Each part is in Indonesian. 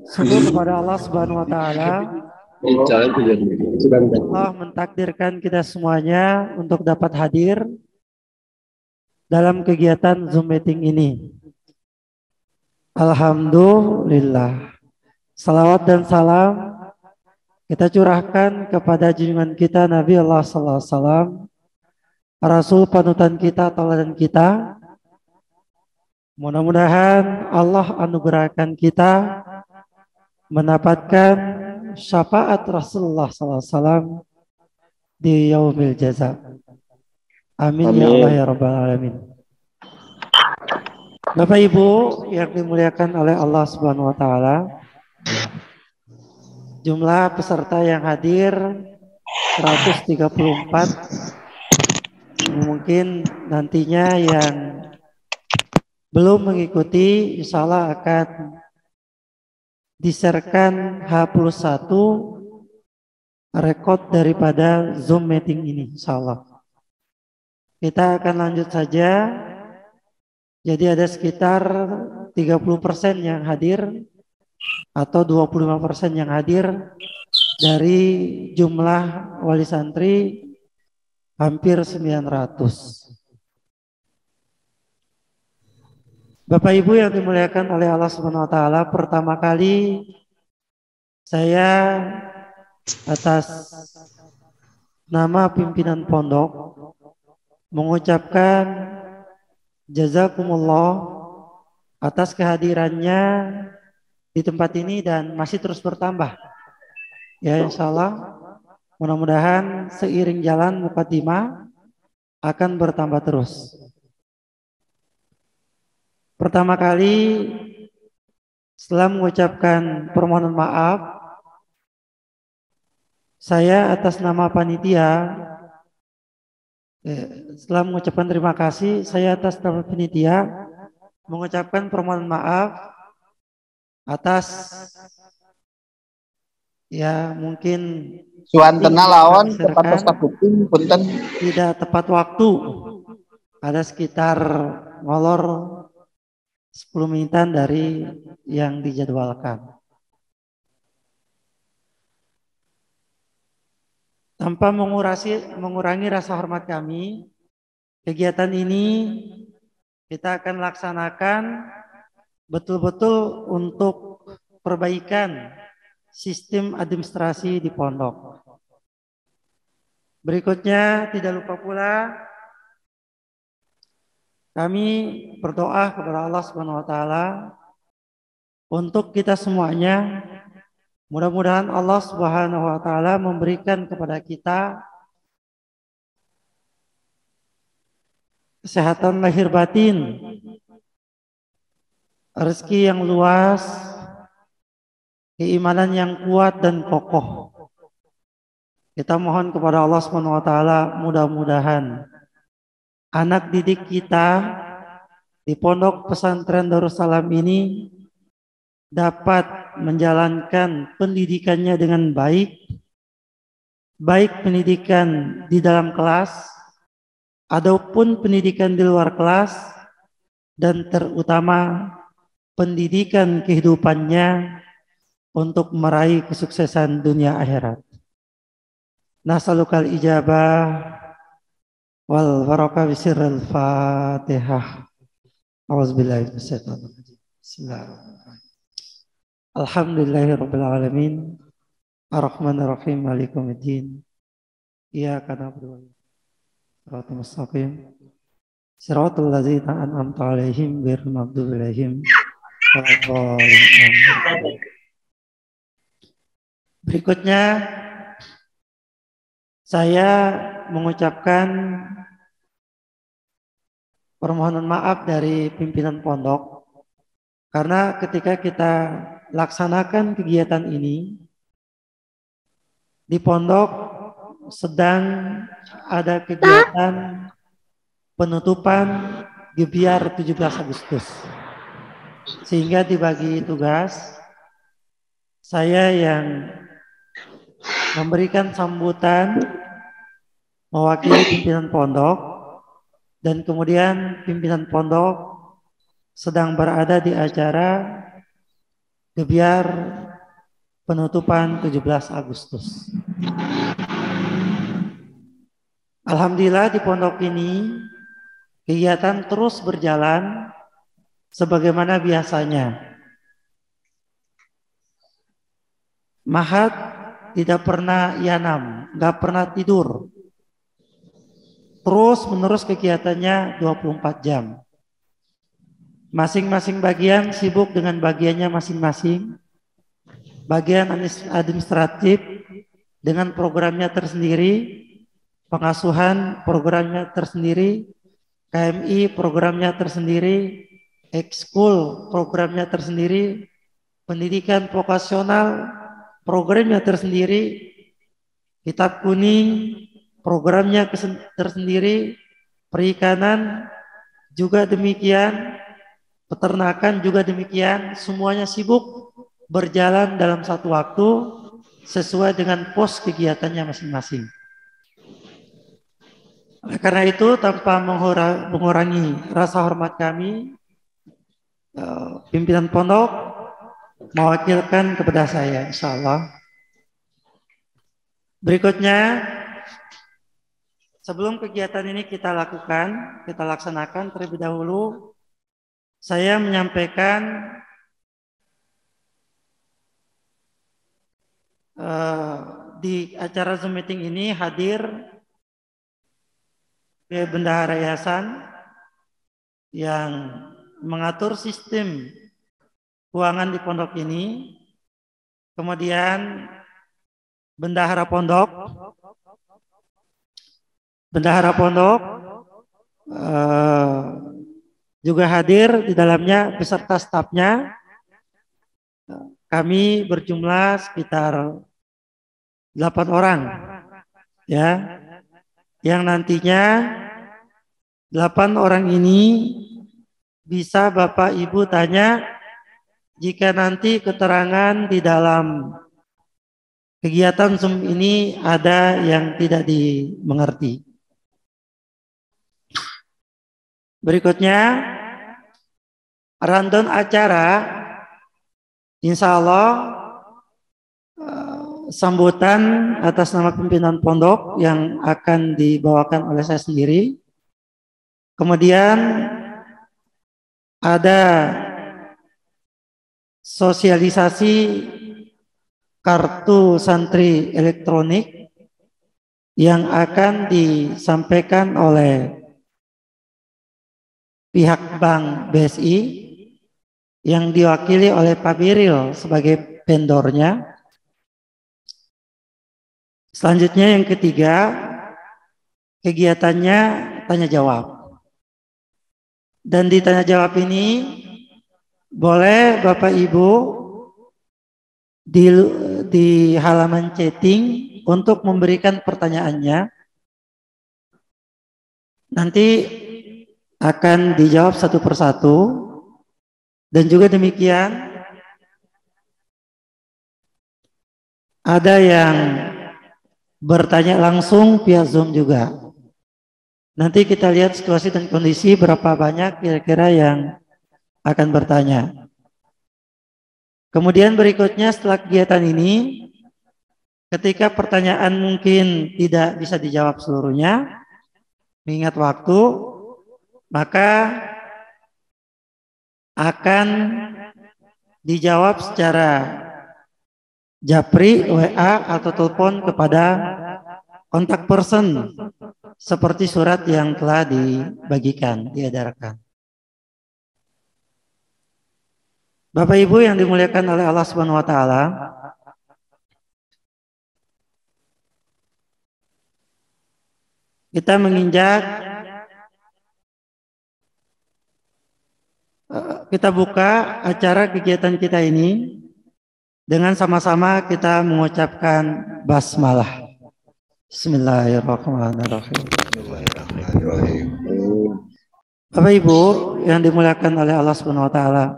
Syukur kepada Allah Subhanahu wa taala. Allah mentakdirkan kita semuanya untuk dapat hadir dalam kegiatan Zoom meeting ini. Alhamdulillah. Salawat dan salam kita curahkan kepada junjungan kita Nabi Allah sallallahu alaihi wasallam, Rasul panutan kita, tauladan kita. Mudah-mudahan Allah anugerahkan kita mendapatkan syafaat Rasulullah SAW di yaumil jaza. Amin, ya Allah ya Rabbal Alamin. Bapak Ibu yang dimuliakan oleh Allah Subhanahu wa taala, jumlah peserta yang hadir 134. Mungkin nantinya yang belum mengikuti insya Allah akan di-sharekan H+1 rekod daripada Zoom meeting ini insya Allah. Kita akan lanjut saja. Jadi ada sekitar 30% yang hadir atau 25% yang hadir dari jumlah wali santri hampir 900. Bapak Ibu yang dimuliakan oleh Allah Subhanahu wa taala, pertama kali saya atas nama pimpinan pondok mengucapkan jazakumullah atas kehadirannya di tempat ini dan masih terus bertambah. Ya insya Allah mudah-mudahan seiring jalan mukadimah akan bertambah terus. Pertama kali setelah mengucapkan permohonan maaf, saya atas nama panitia setelah mengucapkan terima kasih, saya atas nama panitia mengucapkan permohonan maaf atas ya mungkin suantena lawan tepat booking punten tidak tepat waktu. Ada sekitar ngolor 10 menitan dari yang dijadwalkan. Tanpa mengurangi rasa hormat kami, kegiatan ini kita akan laksanakan betul-betul untuk perbaikan sistem administrasi di pondok. Berikutnya tidak lupa pula kami berdoa kepada Allah Subhanahu wa taala untuk kita semuanya. Mudah-mudahan Allah Subhanahu wa taala memberikan kepada kita kesehatan lahir batin, rezeki yang luas, keimanan yang kuat dan kokoh. Kita mohon kepada Allah Subhanahu wa taala mudah-mudahan anak didik kita di Pondok Pesantren Darussalam ini dapat menjalankan pendidikannya dengan baik, baik pendidikan di dalam kelas ataupun pendidikan di luar kelas, dan terutama pendidikan kehidupannya untuk meraih kesuksesan dunia akhirat. Nasalukal ijabah wal barakah bisirril Fatihah. Auzubillahi minasyaitonir rajim. Bismillahirrahmanirrahim. Alhamdulillahirabbil alamin. Arrahmanirrahim. Maliki yaumiddin. Iyyaka na'budu wa iyyaka nasta'in. Shiratal ladzina an'amta 'alaihim ghairil maghdubi 'alaihim waladdallin. Berikutnya saya mengucapkan permohonan maaf dari pimpinan pondok karena ketika kita laksanakan kegiatan ini di pondok sedang ada kegiatan penutupan Gebiar 17 Agustus, sehingga dibagi tugas saya yang memberikan sambutan mewakili pimpinan pondok, dan kemudian pimpinan pondok sedang berada di acara gebiar penutupan 17 Agustus. Alhamdulillah di pondok ini kegiatan terus berjalan sebagaimana biasanya. Mahat tidak pernah yanam, nggak pernah tidur. Terus menerus kegiatannya 24 jam. Masing-masing bagian sibuk dengan bagiannya masing-masing. Bagian administratif dengan programnya tersendiri, pengasuhan programnya tersendiri, KMI programnya tersendiri, ekskul programnya tersendiri, pendidikan vokasional programnya tersendiri, kitab kuning programnya tersendiri, perikanan juga demikian, peternakan juga demikian, semuanya sibuk berjalan dalam satu waktu sesuai dengan pos kegiatannya masing-masing. Karena itu tanpa mengurangi rasa hormat kami, pimpinan pondok mewakilkan kepada saya, insya Allah. Berikutnya, sebelum kegiatan ini kita laksanakan terlebih dahulu, saya menyampaikan di acara Zoom meeting ini hadir bendahara yayasan yang mengatur sistem keuangan di pondok ini, kemudian bendahara pondok juga hadir di dalamnya beserta stafnya. Kami berjumlah sekitar 8 orang, ya, yang nantinya 8 orang ini bisa Bapak Ibu tanya jika nanti keterangan di dalam kegiatan Zoom ini ada yang tidak dimengerti. Berikutnya, rundown acara, insya Allah sambutan atas nama pimpinan pondok yang akan dibawakan oleh saya sendiri. Kemudian ada sosialisasi kartu santri elektronik yang akan disampaikan oleh pihak Bank BSI yang diwakili oleh Pak Biril sebagai vendornya. Selanjutnya yang ketiga, kegiatannya tanya jawab. Dan di tanya jawab ini boleh Bapak Ibu di halaman chatting untuk memberikan pertanyaannya. Nanti akan dijawab satu persatu. Dan juga demikian, ada yang bertanya langsung via Zoom juga. Nanti kita lihat situasi dan kondisi berapa banyak kira-kira yang akan bertanya. Kemudian berikutnya setelah kegiatan ini, ketika pertanyaan mungkin tidak bisa dijawab seluruhnya, mengingat waktu, maka akan dijawab secara japri, WA, atau telepon kepada kontak person seperti surat yang telah diedarkan. Bapak Ibu yang dimuliakan oleh Allah Subhanahu wa taala, kita kita buka acara kegiatan kita ini dengan sama-sama kita mengucapkan basmalah. Bismillahirrahmanirrahim. Bapak Ibu yang dimuliakan oleh Allah Subhanahu wa taala,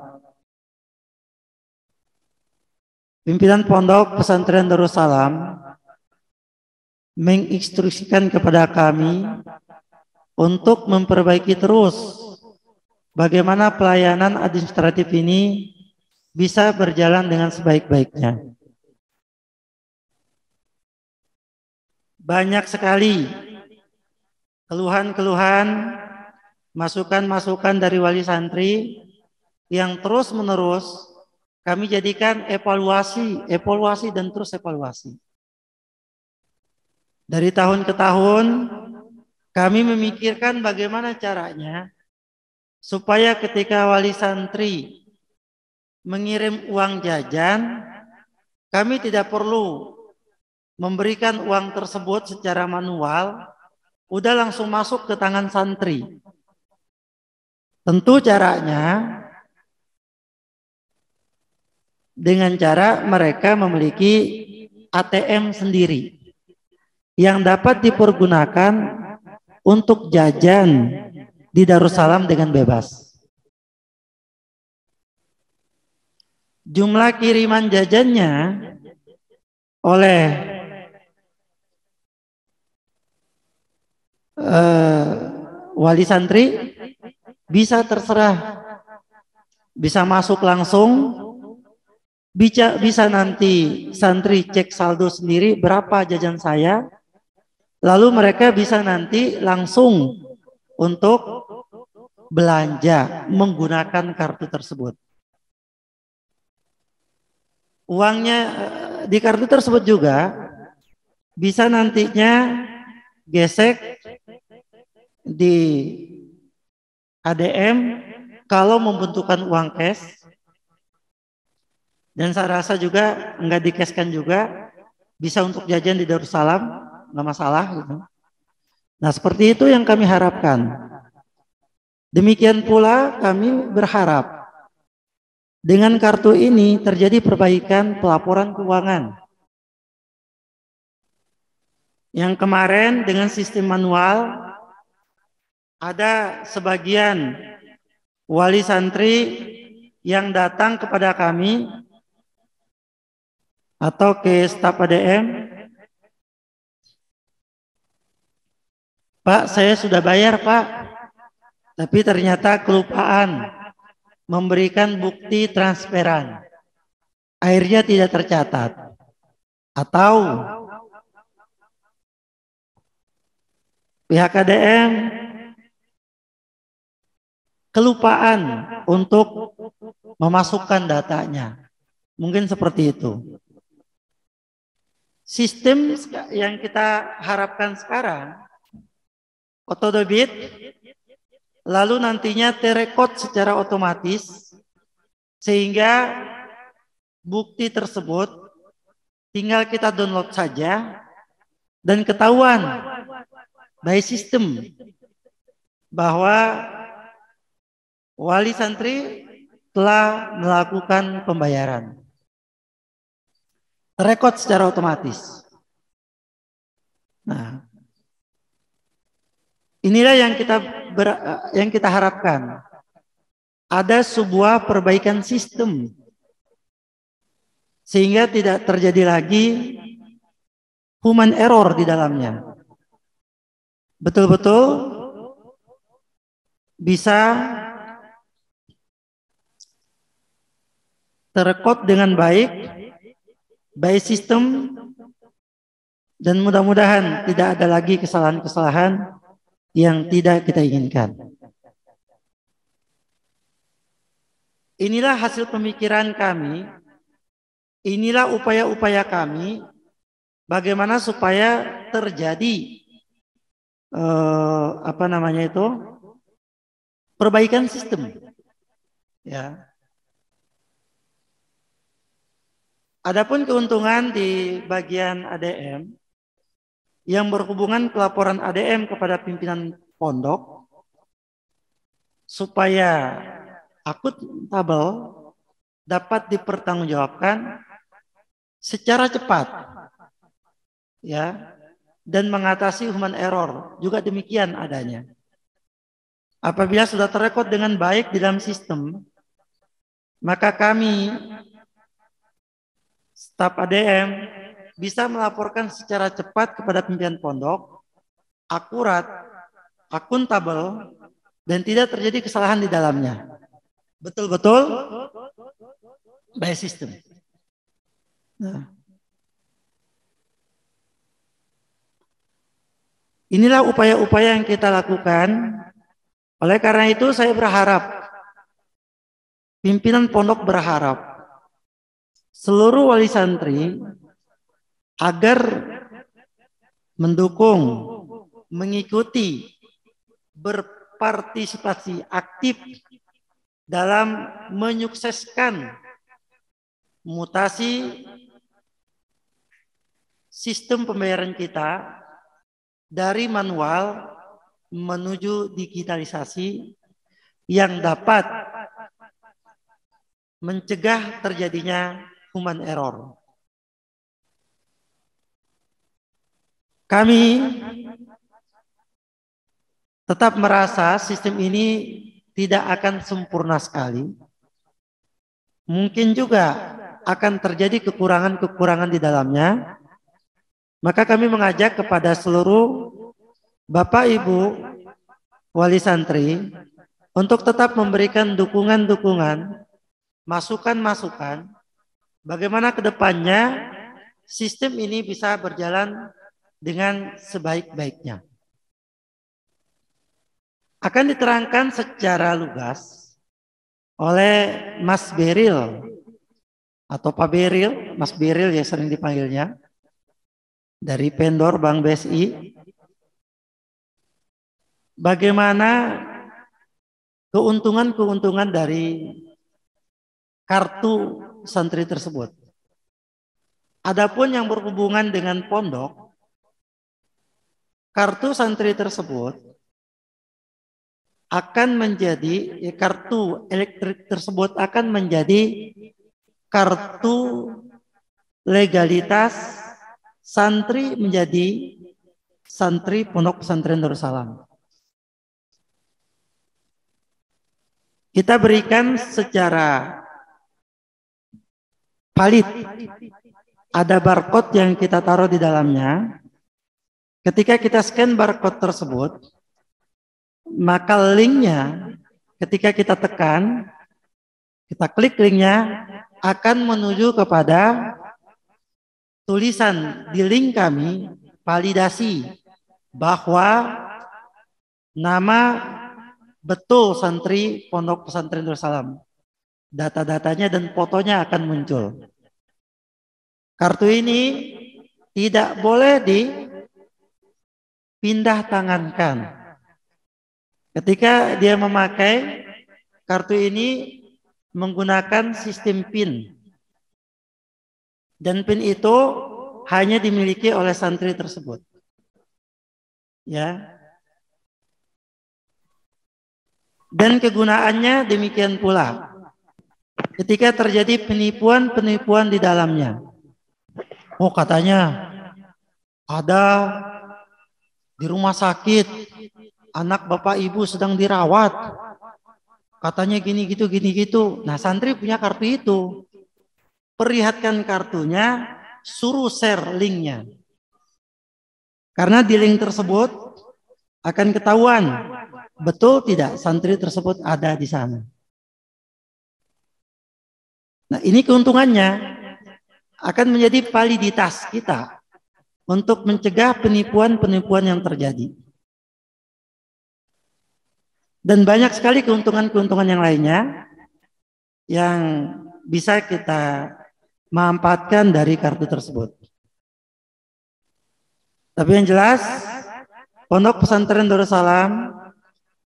pimpinan Pondok Pesantren Darussalam menginstruksikan kepada kami untuk memperbaiki terus bagaimana pelayanan administratif ini bisa berjalan dengan sebaik-baiknya. Banyak sekali keluhan-keluhan, masukan-masukan dari wali santri yang terus-menerus kami jadikan evaluasi dan terus evaluasi. Dari tahun ke tahun kami memikirkan bagaimana caranya supaya ketika wali santri mengirim uang jajan, kami tidak perlu memberikan uang tersebut secara manual, udah langsung masuk ke tangan santri. Tentu caranya dengan cara mereka memiliki ATM sendiri yang dapat dipergunakan untuk jajan di Darussalam dengan bebas. Jumlah kiriman jajannya oleh wali santri bisa terserah, bisa masuk langsung, bisa nanti santri cek saldo sendiri berapa jajan saya, lalu mereka bisa nanti langsung untuk belanja menggunakan kartu tersebut. Uangnya di kartu tersebut juga bisa nantinya gesek di ADM kalau membutuhkan uang cash, dan saya rasa juga nggak di-cashkan juga, bisa untuk jajan di Darussalam, nggak masalah gitu. Nah seperti itu yang kami harapkan. Demikian pula kami berharap dengan kartu ini terjadi perbaikan pelaporan keuangan. Yang kemarin dengan sistem manual, ada sebagian wali santri yang datang kepada kami atau ke staf ADM, Pak, saya sudah bayar Pak, tapi ternyata kelupaan memberikan bukti transferan, akhirnya tidak tercatat. Atau pihak ADM kelupaan untuk memasukkan datanya. Mungkin seperti itu. Sistem yang kita harapkan sekarang, autodebit, lalu nantinya terekod secara otomatis, sehingga bukti tersebut tinggal kita download saja dan ketahuan by sistem bahwa wali santri telah melakukan pembayaran. Terekod secara otomatis. Nah, inilah yang kita harapkan. Ada sebuah perbaikan sistem sehingga tidak terjadi lagi human error di dalamnya. Betul-betul bisa terekod dengan baik by sistem, dan mudah-mudahan tidak ada lagi kesalahan-kesalahan yang tidak kita inginkan. Inilah hasil pemikiran kami, inilah upaya-upaya kami bagaimana supaya terjadi perbaikan sistem. Ya. Adapun keuntungan di bagian ADM yang berhubungan pelaporan ADM kepada pimpinan pondok supaya akuntabel dapat dipertanggungjawabkan secara cepat, ya, dan mengatasi human error juga demikian adanya. Apabila sudah terekod dengan baik di dalam sistem, maka kami staf ADM bisa melaporkan secara cepat kepada pimpinan pondok, akurat, akuntabel, dan tidak terjadi kesalahan di dalamnya. Betul-betul by system. Nah, inilah upaya-upaya yang kita lakukan. Oleh karena itu saya berharap, pimpinan pondok berharap, seluruh wali santri agar mendukung, mengikuti, berpartisipasi aktif dalam menyukseskan mutasi sistem pembayaran kita dari manual menuju digitalisasi yang dapat mencegah terjadinya human error. Kami tetap merasa sistem ini tidak akan sempurna sekali. Mungkin juga akan terjadi kekurangan-kekurangan di dalamnya. Maka kami mengajak kepada seluruh Bapak Ibu wali santri untuk tetap memberikan dukungan-dukungan, masukan-masukan bagaimana ke depannya sistem ini bisa berjalan dengan sebaik-baiknya. Akan diterangkan secara lugas oleh Mas Beril atau Pak Beril, Mas Beril ya sering dipanggilnya, dari vendor Bank BSI, bagaimana keuntungan-keuntungan dari kartu santri tersebut. Adapun yang berhubungan dengan pondok, kartu santri tersebut akan menjadi, kartu elektrik tersebut akan menjadi kartu legalitas santri menjadi santri Pondok Pesantren Darussalam. Kita berikan secara valid, ada barcode yang kita taruh di dalamnya. Ketika kita scan barcode tersebut, maka linknya ketika kita tekan, kita klik linknya, akan menuju kepada tulisan di link kami, validasi bahwa nama betul santri Pondok Pesantren Darussalam. Data-datanya dan fotonya akan muncul. Kartu ini tidak boleh dipindah tangankan. Ketika dia memakai kartu ini menggunakan sistem PIN. Dan PIN itu hanya dimiliki oleh santri tersebut. Ya. Dan kegunaannya demikian pula. Ketika terjadi penipuan-penipuan di dalamnya. Oh, katanya ada di rumah sakit, anak bapak ibu sedang dirawat. Katanya gini gitu. Nah, santri punya kartu itu. Perlihatkan kartunya, suruh share linknya. Karena di link tersebut akan ketahuan betul tidak santri tersebut ada di sana. Nah, ini keuntungannya akan menjadi validitas kita untuk mencegah penipuan-penipuan yang terjadi. Dan banyak sekali keuntungan-keuntungan yang lainnya yang bisa kita manfaatkan dari kartu tersebut. Tapi yang jelas, Pondok Pesantren Darussalam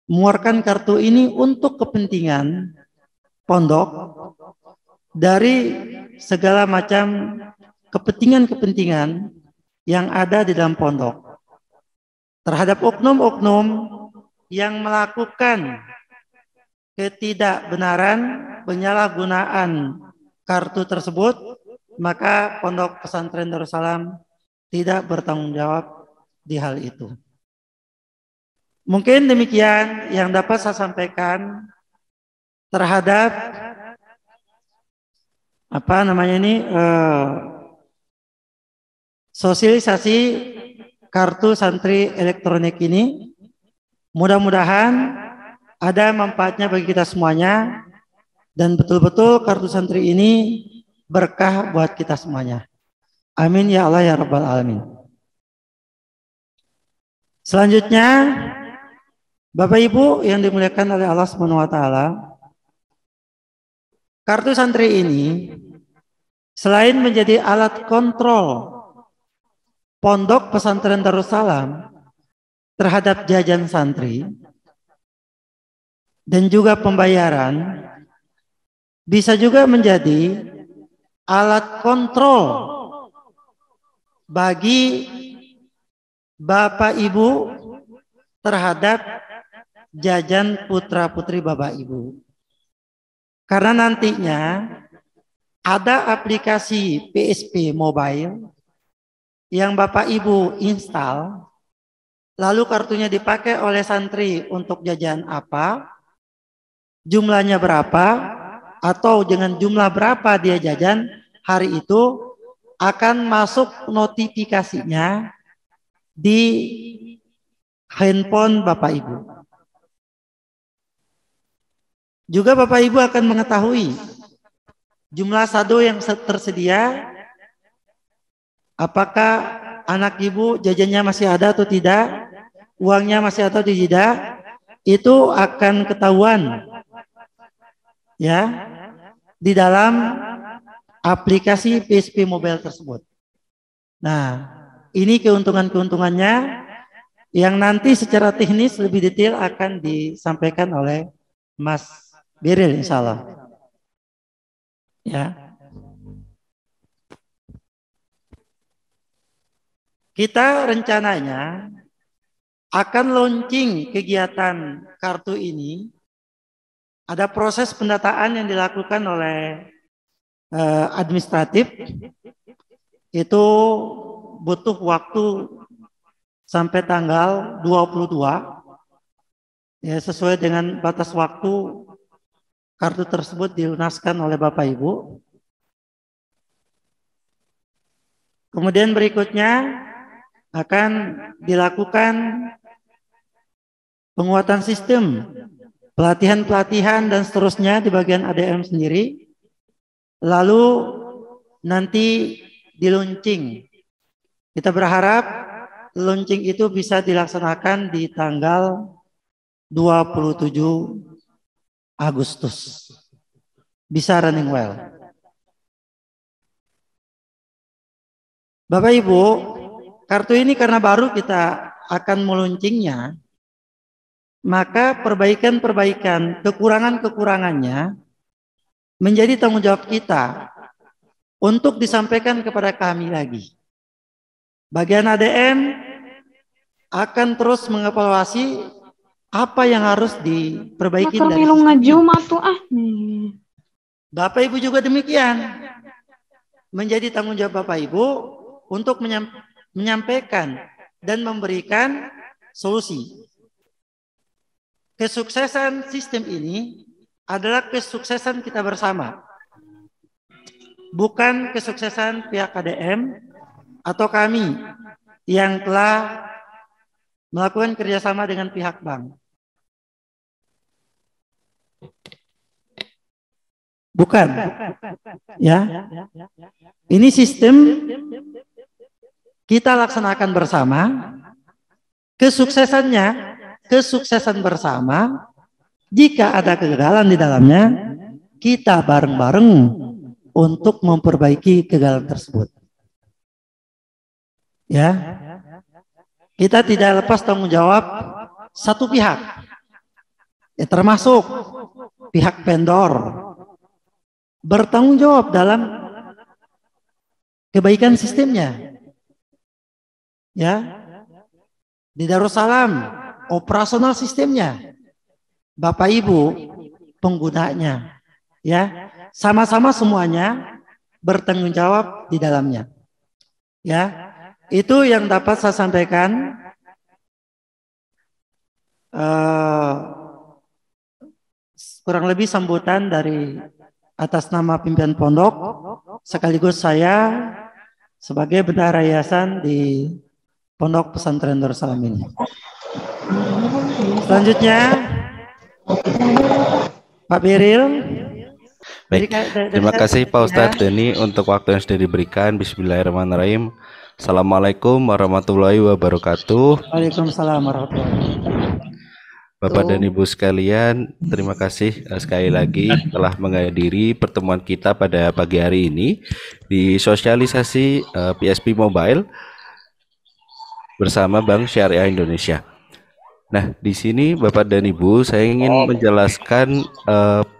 mengeluarkan kartu ini untuk kepentingan pondok dari segala macam kepentingan-kepentingan yang ada di dalam pondok. Terhadap oknum-oknum yang melakukan ketidakbenaran, penyalahgunaan kartu tersebut, maka Pondok Pesantren Darussalam tidak bertanggung jawab di hal itu. Mungkin demikian yang dapat saya sampaikan terhadap sosialisasi kartu santri elektronik ini. Mudah-mudahan ada manfaatnya bagi kita semuanya. Dan betul-betul kartu santri ini berkah buat kita semuanya. Amin ya Allah ya Rabbal Alamin. Selanjutnya, Bapak Ibu yang dimuliakan oleh Allah Subhanahu wa taala, kartu santri ini selain menjadi alat kontrol Pondok Pesantren Darussalam terhadap jajan santri dan juga pembayaran, bisa juga menjadi alat kontrol bagi Bapak Ibu terhadap jajan putra-putri Bapak Ibu. Karena nantinya ada aplikasi PSP Mobile yang Bapak Ibu install, lalu kartunya dipakai oleh santri untuk jajan apa, jumlahnya berapa, atau dengan jumlah berapa dia jajan hari itu, akan masuk notifikasinya di handphone Bapak Ibu. Juga Bapak Ibu akan mengetahui jumlah saldo yang tersedia, apakah anak Ibu jajannya masih ada atau tidak, uangnya masih ada atau tidak, itu akan ketahuan ya di dalam aplikasi PSP Mobile tersebut. Nah, ini keuntungan-keuntungannya yang nanti secara teknis lebih detail akan disampaikan oleh Mas Biril insya Allah. Ya. Kita rencananya akan launching kegiatan kartu ini. Ada proses pendataan yang dilakukan oleh administratif. Itu butuh waktu sampai tanggal 22. Ya, sesuai dengan batas waktu kartu tersebut dilunaskan oleh Bapak Ibu. Kemudian berikutnya akan dilakukan penguatan sistem, pelatihan-pelatihan dan seterusnya di bagian ADM sendiri. Lalu nanti di-launching. Kita berharap launching itu bisa dilaksanakan di tanggal 27 Agustus. Bisa running well. Bapak Ibu, kartu ini karena baru kita akan meluncingnya, maka perbaikan-perbaikan, kekurangan-kekurangannya menjadi tanggung jawab kita untuk disampaikan kepada kami lagi. Bagian ADM akan terus mengevaluasi apa yang harus diperbaiki dari Bapak Ibu juga demikian. Menjadi tanggung jawab Bapak Ibu untuk menyampaikan dan memberikan solusi. Kesuksesan sistem ini adalah kesuksesan kita bersama. Bukan kesuksesan pihak KDM atau kami yang telah melakukan kerjasama dengan pihak bank. Bukan. Ya. Ini sistem kita laksanakan bersama. Kesuksesan bersama. Jika ada kegagalan di dalamnya, kita bareng-bareng untuk memperbaiki kegagalan tersebut. Ya. Kita tidak lepas tanggung jawab satu pihak. Ya, termasuk pihak vendor bertanggung jawab dalam kebaikan sistemnya. Ya. Di Darussalam operasional sistemnya. Bapak Ibu penggunanya, ya, sama-sama semuanya bertanggung jawab di dalamnya. Ya, itu yang dapat saya sampaikan. Kurang lebih sambutan dari atas nama pimpinan pondok, sekaligus saya sebagai bendahara yayasan di Pondok Pesantren Darussalam ini. Selanjutnya Pak Biril Jadi Baik, terima kasih Pak Ustadz Deni untuk waktu yang sudah diberikan. Bismillahirrahmanirrahim. Assalamualaikum warahmatullahi wabarakatuh. Waalaikumsalam warahmatullahi wabarakatuh. Bapak dan Ibu sekalian, terima kasih sekali lagi telah menghadiri pertemuan kita pada pagi hari ini di sosialisasi PSP Mobile bersama Bank Syariah Indonesia. Nah, di sini Bapak dan Ibu, saya ingin menjelaskan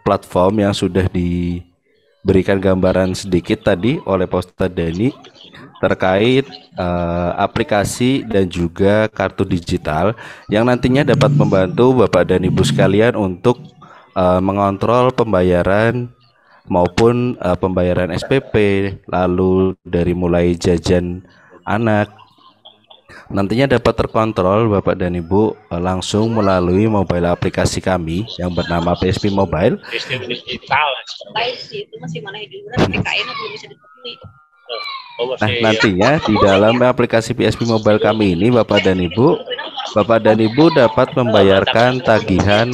platform yang sudah diberikan gambaran sedikit tadi oleh Pak Ustadz Deni terkait aplikasi dan juga kartu digital yang nantinya dapat membantu Bapak dan Ibu sekalian untuk mengontrol pembayaran maupun pembayaran SPP, lalu dari mulai jajan anak, nantinya dapat terkontrol Bapak dan Ibu langsung melalui mobile aplikasi kami yang bernama PSP Mobile. Sistem digital. Itu masih mana itu PKN belum bisa dipenuhi. Nah, nantinya di dalam aplikasi PSP Mobile kami ini Bapak dan Ibu dapat membayarkan tagihan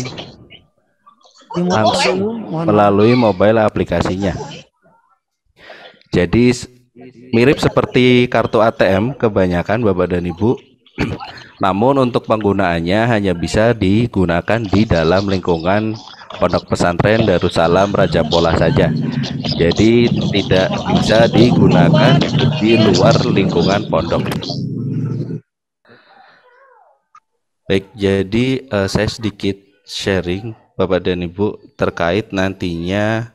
langsung melalui mobile aplikasinya. Jadi mirip seperti kartu ATM kebanyakan Bapak dan Ibu. Namun untuk penggunaannya hanya bisa digunakan di dalam lingkungan Pondok Pesantren Darussalam Raja Polah saja. Jadi tidak bisa digunakan di luar lingkungan pondok. Baik, jadi saya sedikit sharing Bapak dan Ibu terkait nantinya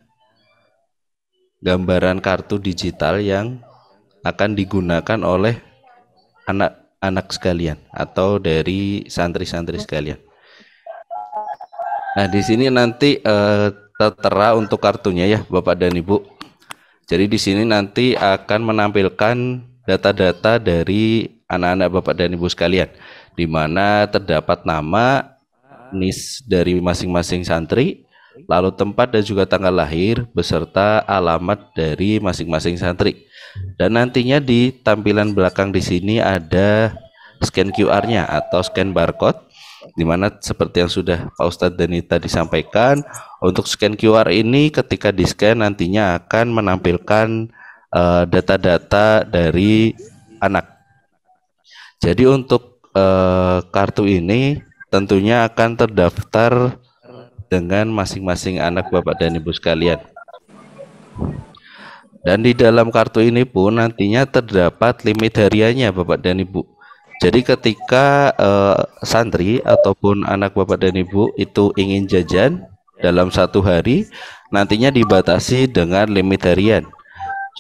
gambaran kartu digital yang akan digunakan oleh anak-anak sekalian atau dari santri-santri sekalian. Nah, di sini nanti tertera untuk kartunya ya Bapak dan Ibu. Jadi di sini nanti akan menampilkan data-data dari anak-anak Bapak dan Ibu sekalian, di mana terdapat nama, NIS dari masing-masing santri, lalu tempat dan juga tanggal lahir beserta alamat dari masing-masing santri. Dan nantinya di tampilan belakang di sini ada scan QR-nya atau scan barcode, di mana seperti yang sudah Pak Ustadz Deni tadi sampaikan, untuk scan QR ini ketika di scan nantinya akan menampilkan data-data dari anak. Jadi untuk kartu ini tentunya akan terdaftar dengan masing-masing anak Bapak dan Ibu sekalian. Dan di dalam kartu ini pun nantinya terdapat limit hariannya Bapak dan Ibu. Jadi ketika santri ataupun anak Bapak dan Ibu itu ingin jajan dalam satu hari, nantinya dibatasi dengan limit harian.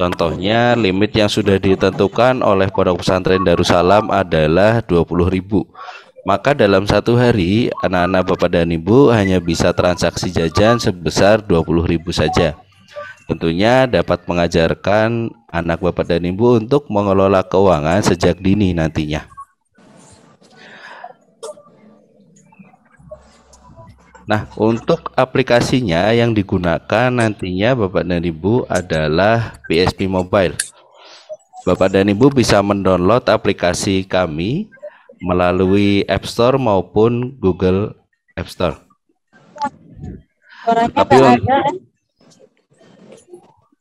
Contohnya limit yang sudah ditentukan oleh Pondok Pesantren Darussalam adalah 20.000. Maka dalam satu hari anak-anak Bapak dan Ibu hanya bisa transaksi jajan sebesar 20.000 saja. Tentunya dapat mengajarkan anak Bapak dan Ibu untuk mengelola keuangan sejak dini nantinya. Nah, untuk aplikasinya yang digunakan nantinya Bapak dan Ibu adalah PSP Mobile. Bapak dan Ibu bisa mendownload aplikasi kami melalui App Store maupun Google App Store.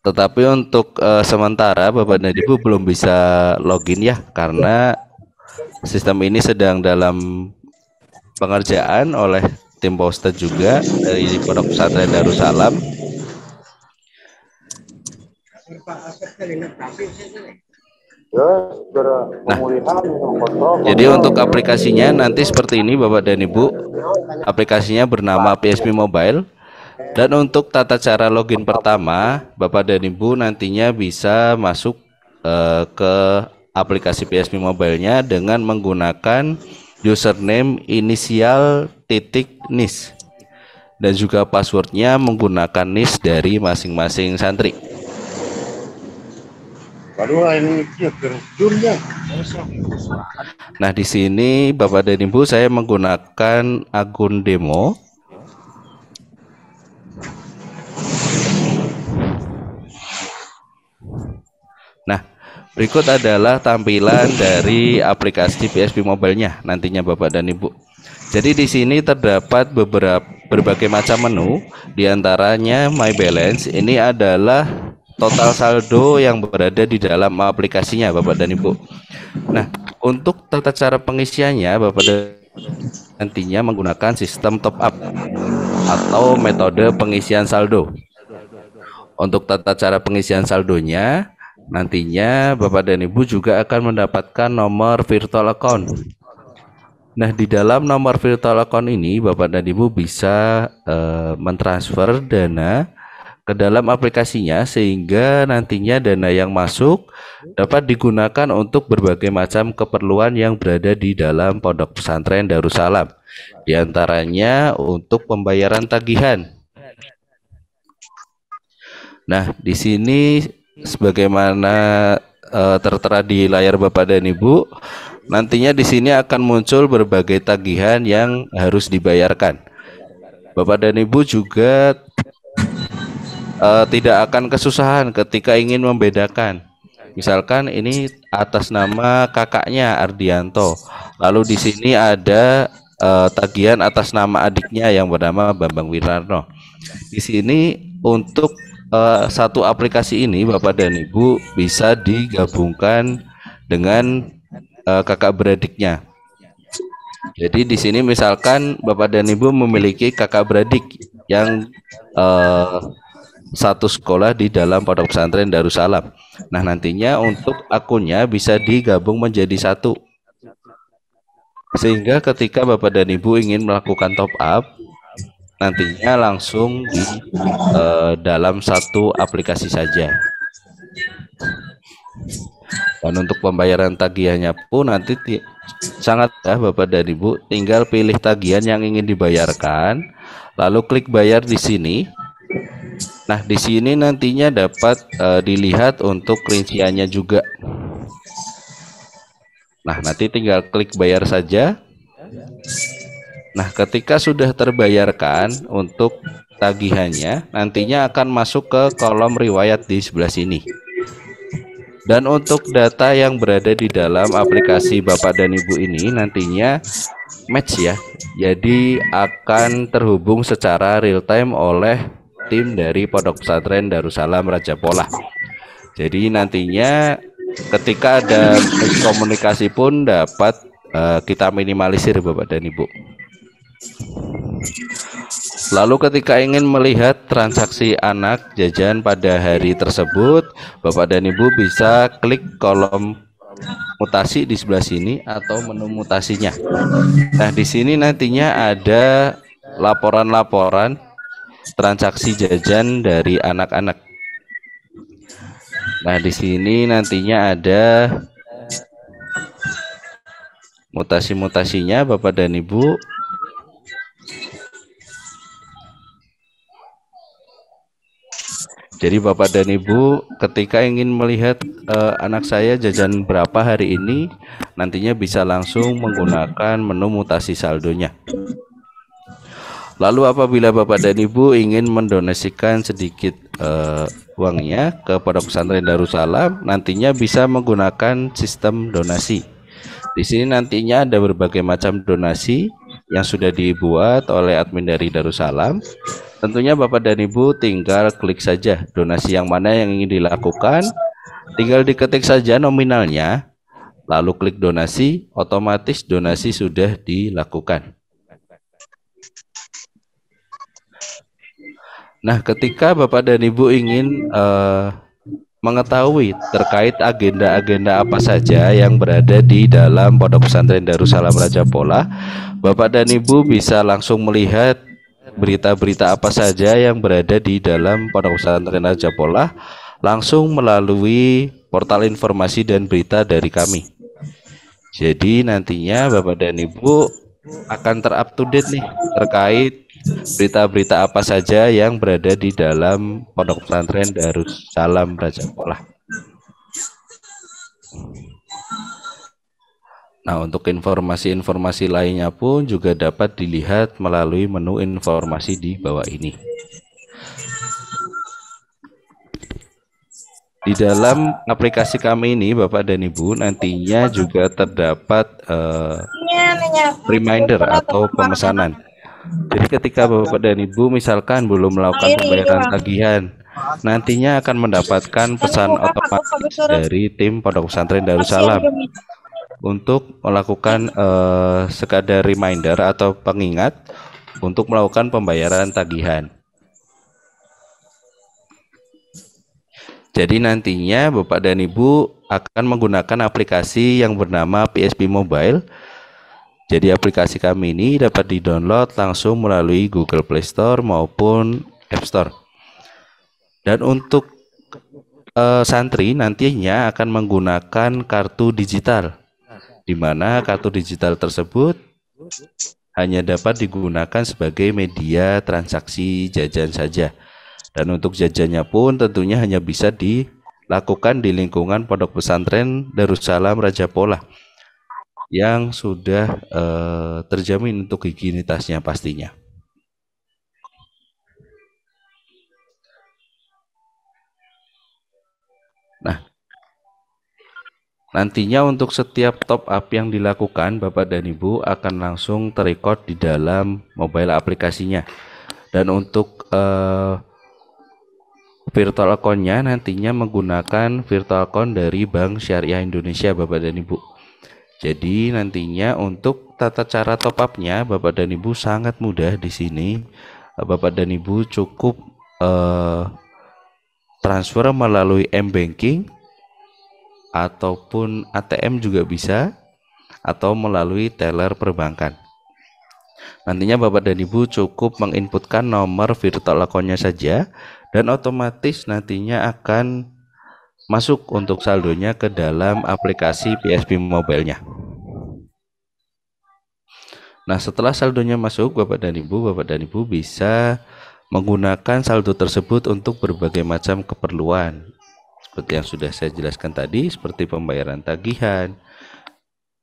Tetapi untuk sementara Bapak dan Ibu belum bisa login ya, karena sistem ini sedang dalam pengerjaan oleh tim Pak Ustadz juga dari Pondok Pesantren Darussalam. Nah, jadi untuk aplikasinya nanti seperti ini Bapak dan Ibu. Aplikasinya bernama PSP Mobile. Dan untuk tata cara login pertama, Bapak dan Ibu nantinya bisa masuk ke aplikasi PSP Mobile-nya dengan menggunakan username inisial .nis dan juga passwordnya menggunakan NIS dari masing-masing santri. Nah, di sini Bapak dan Ibu saya menggunakan akun demo. Nah, berikut adalah tampilan dari aplikasi PSP Mobile-nya nantinya Bapak dan Ibu. Jadi di sini terdapat berbagai macam menu, diantaranya My Balance. Ini adalah total saldo yang berada di dalam aplikasinya, Bapak dan Ibu. Nah, untuk tata cara pengisiannya, Bapak dan nantinya menggunakan sistem top up atau metode pengisian saldo. Untuk tata cara pengisian saldonya, nantinya Bapak dan Ibu juga akan mendapatkan nomor virtual account. Nah, di dalam nomor virtual account ini Bapak dan Ibu bisa mentransfer dana ke dalam aplikasinya, sehingga nantinya dana yang masuk dapat digunakan untuk berbagai macam keperluan yang berada di dalam Pondok Pesantren Darussalam. Di antaranya untuk pembayaran tagihan. Nah, di sini sebagaimana tertera di layar Bapak dan Ibu, nantinya di sini akan muncul berbagai tagihan yang harus dibayarkan. Bapak dan Ibu juga tidak akan kesusahan ketika ingin membedakan. Misalkan ini atas nama kakaknya Ardianto, lalu di sini ada tagihan atas nama adiknya yang bernama Bambang Wirarno. Di sini untuk satu aplikasi ini Bapak dan Ibu bisa digabungkan dengan kakak beradiknya. Jadi di sini misalkan Bapak dan Ibu memiliki kakak beradik yang satu sekolah di dalam Pondok Pesantren Darussalam. Nah, nantinya untuk akunnya bisa digabung menjadi satu. Sehingga ketika Bapak dan Ibu ingin melakukan top up, nantinya langsung di dalam satu aplikasi saja. Dan untuk pembayaran tagihannya pun nanti sangat mudah Bapak dan Ibu, tinggal pilih tagihan yang ingin dibayarkan, lalu klik bayar di sini. Nah, di sini nantinya dapat dilihat untuk rinciannya juga. Nah, nanti tinggal klik bayar saja. Nah, ketika sudah terbayarkan untuk tagihannya, nantinya akan masuk ke kolom riwayat di sebelah sini. Dan untuk data yang berada di dalam aplikasi Bapak dan Ibu ini nantinya match ya. Jadi akan terhubung secara real time oleh tim dari Pondok Pesantren Darussalam Raja Polah. Jadi nantinya ketika ada komunikasi pun dapat kita minimalisir Bapak dan Ibu. Lalu ketika ingin melihat transaksi anak jajan pada hari tersebut, Bapak dan Ibu bisa klik kolom mutasi di sebelah sini atau menu mutasinya. Nah, di sini nantinya ada laporan-laporan transaksi jajan dari anak-anak. Nah, di sini nantinya ada mutasi-mutasinya Bapak dan Ibu. Jadi Bapak dan Ibu ketika ingin melihat anak saya jajan berapa hari ini, nantinya bisa langsung menggunakan menu mutasi saldonya. Lalu apabila Bapak dan Ibu ingin mendonasikan sedikit uangnya ke Pondok Pesantren Darussalam, nantinya bisa menggunakan sistem donasi. Di sini nantinya ada berbagai macam donasi yang sudah dibuat oleh admin dari Darussalam. Tentunya Bapak dan Ibu tinggal klik saja donasi yang mana yang ingin dilakukan, tinggal diketik saja nominalnya, lalu klik donasi, otomatis donasi sudah dilakukan. Nah, ketika Bapak dan Ibu ingin mengetahui terkait agenda-agenda apa saja yang berada di dalam Pondok Pesantren Darussalam Raja Polah, Bapak dan Ibu bisa langsung melihat berita-berita apa saja yang berada di dalam Pondok Pesantren Raja Polah langsung melalui portal informasi dan berita dari kami. Jadi nantinya Bapak dan Ibu akan terup to date nih terkait berita-berita apa saja yang berada di dalam Pondok Pesantren Darussalam Raja Polah. Nah, untuk informasi-informasi lainnya pun juga dapat dilihat melalui menu informasi di bawah ini. Di dalam aplikasi kami ini, Bapak dan Ibu, nantinya juga terdapat reminder atau pemesanan. Jadi ketika Bapak dan Ibu misalkan belum melakukan pembayaran tagihan, nantinya akan mendapatkan pesan otomatis dari tim Pondok Pesantren Darussalam untuk melakukan sekadar reminder atau pengingat untuk melakukan pembayaran tagihan. Jadi nantinya Bapak dan Ibu akan menggunakan aplikasi yang bernama PSP Mobile. Jadi aplikasi kami ini dapat di-download langsung melalui Google Play Store maupun App Store. Dan untuk santri nantinya akan menggunakan kartu digital, di mana kartu digital tersebut hanya dapat digunakan sebagai media transaksi jajan saja. Dan untuk jajannya pun tentunya hanya bisa dilakukan di lingkungan Pondok Pesantren Darussalam Raja Polah yang sudah terjamin untuk higienitasnya pastinya. Nah, nantinya untuk setiap top up yang dilakukan Bapak dan Ibu akan langsung terrecord di dalam mobile aplikasinya. Dan untuk virtual account-nya nantinya menggunakan virtual account dari Bank Syariah Indonesia Bapak dan Ibu. Jadi nantinya untuk tata cara top up-nya Bapak dan Ibu sangat mudah di sini. Bapak dan Ibu cukup transfer melalui M-Banking ataupun ATM juga bisa, atau melalui teller perbankan. Nantinya Bapak dan Ibu cukup menginputkan nomor virtual account-nya saja dan otomatis nantinya akan masuk untuk saldonya ke dalam aplikasi PSP Mobile-nya. Nah, setelah saldonya masuk Bapak dan Ibu bisa menggunakan saldo tersebut untuk berbagai macam keperluan. Seperti yang sudah saya jelaskan tadi, seperti pembayaran tagihan,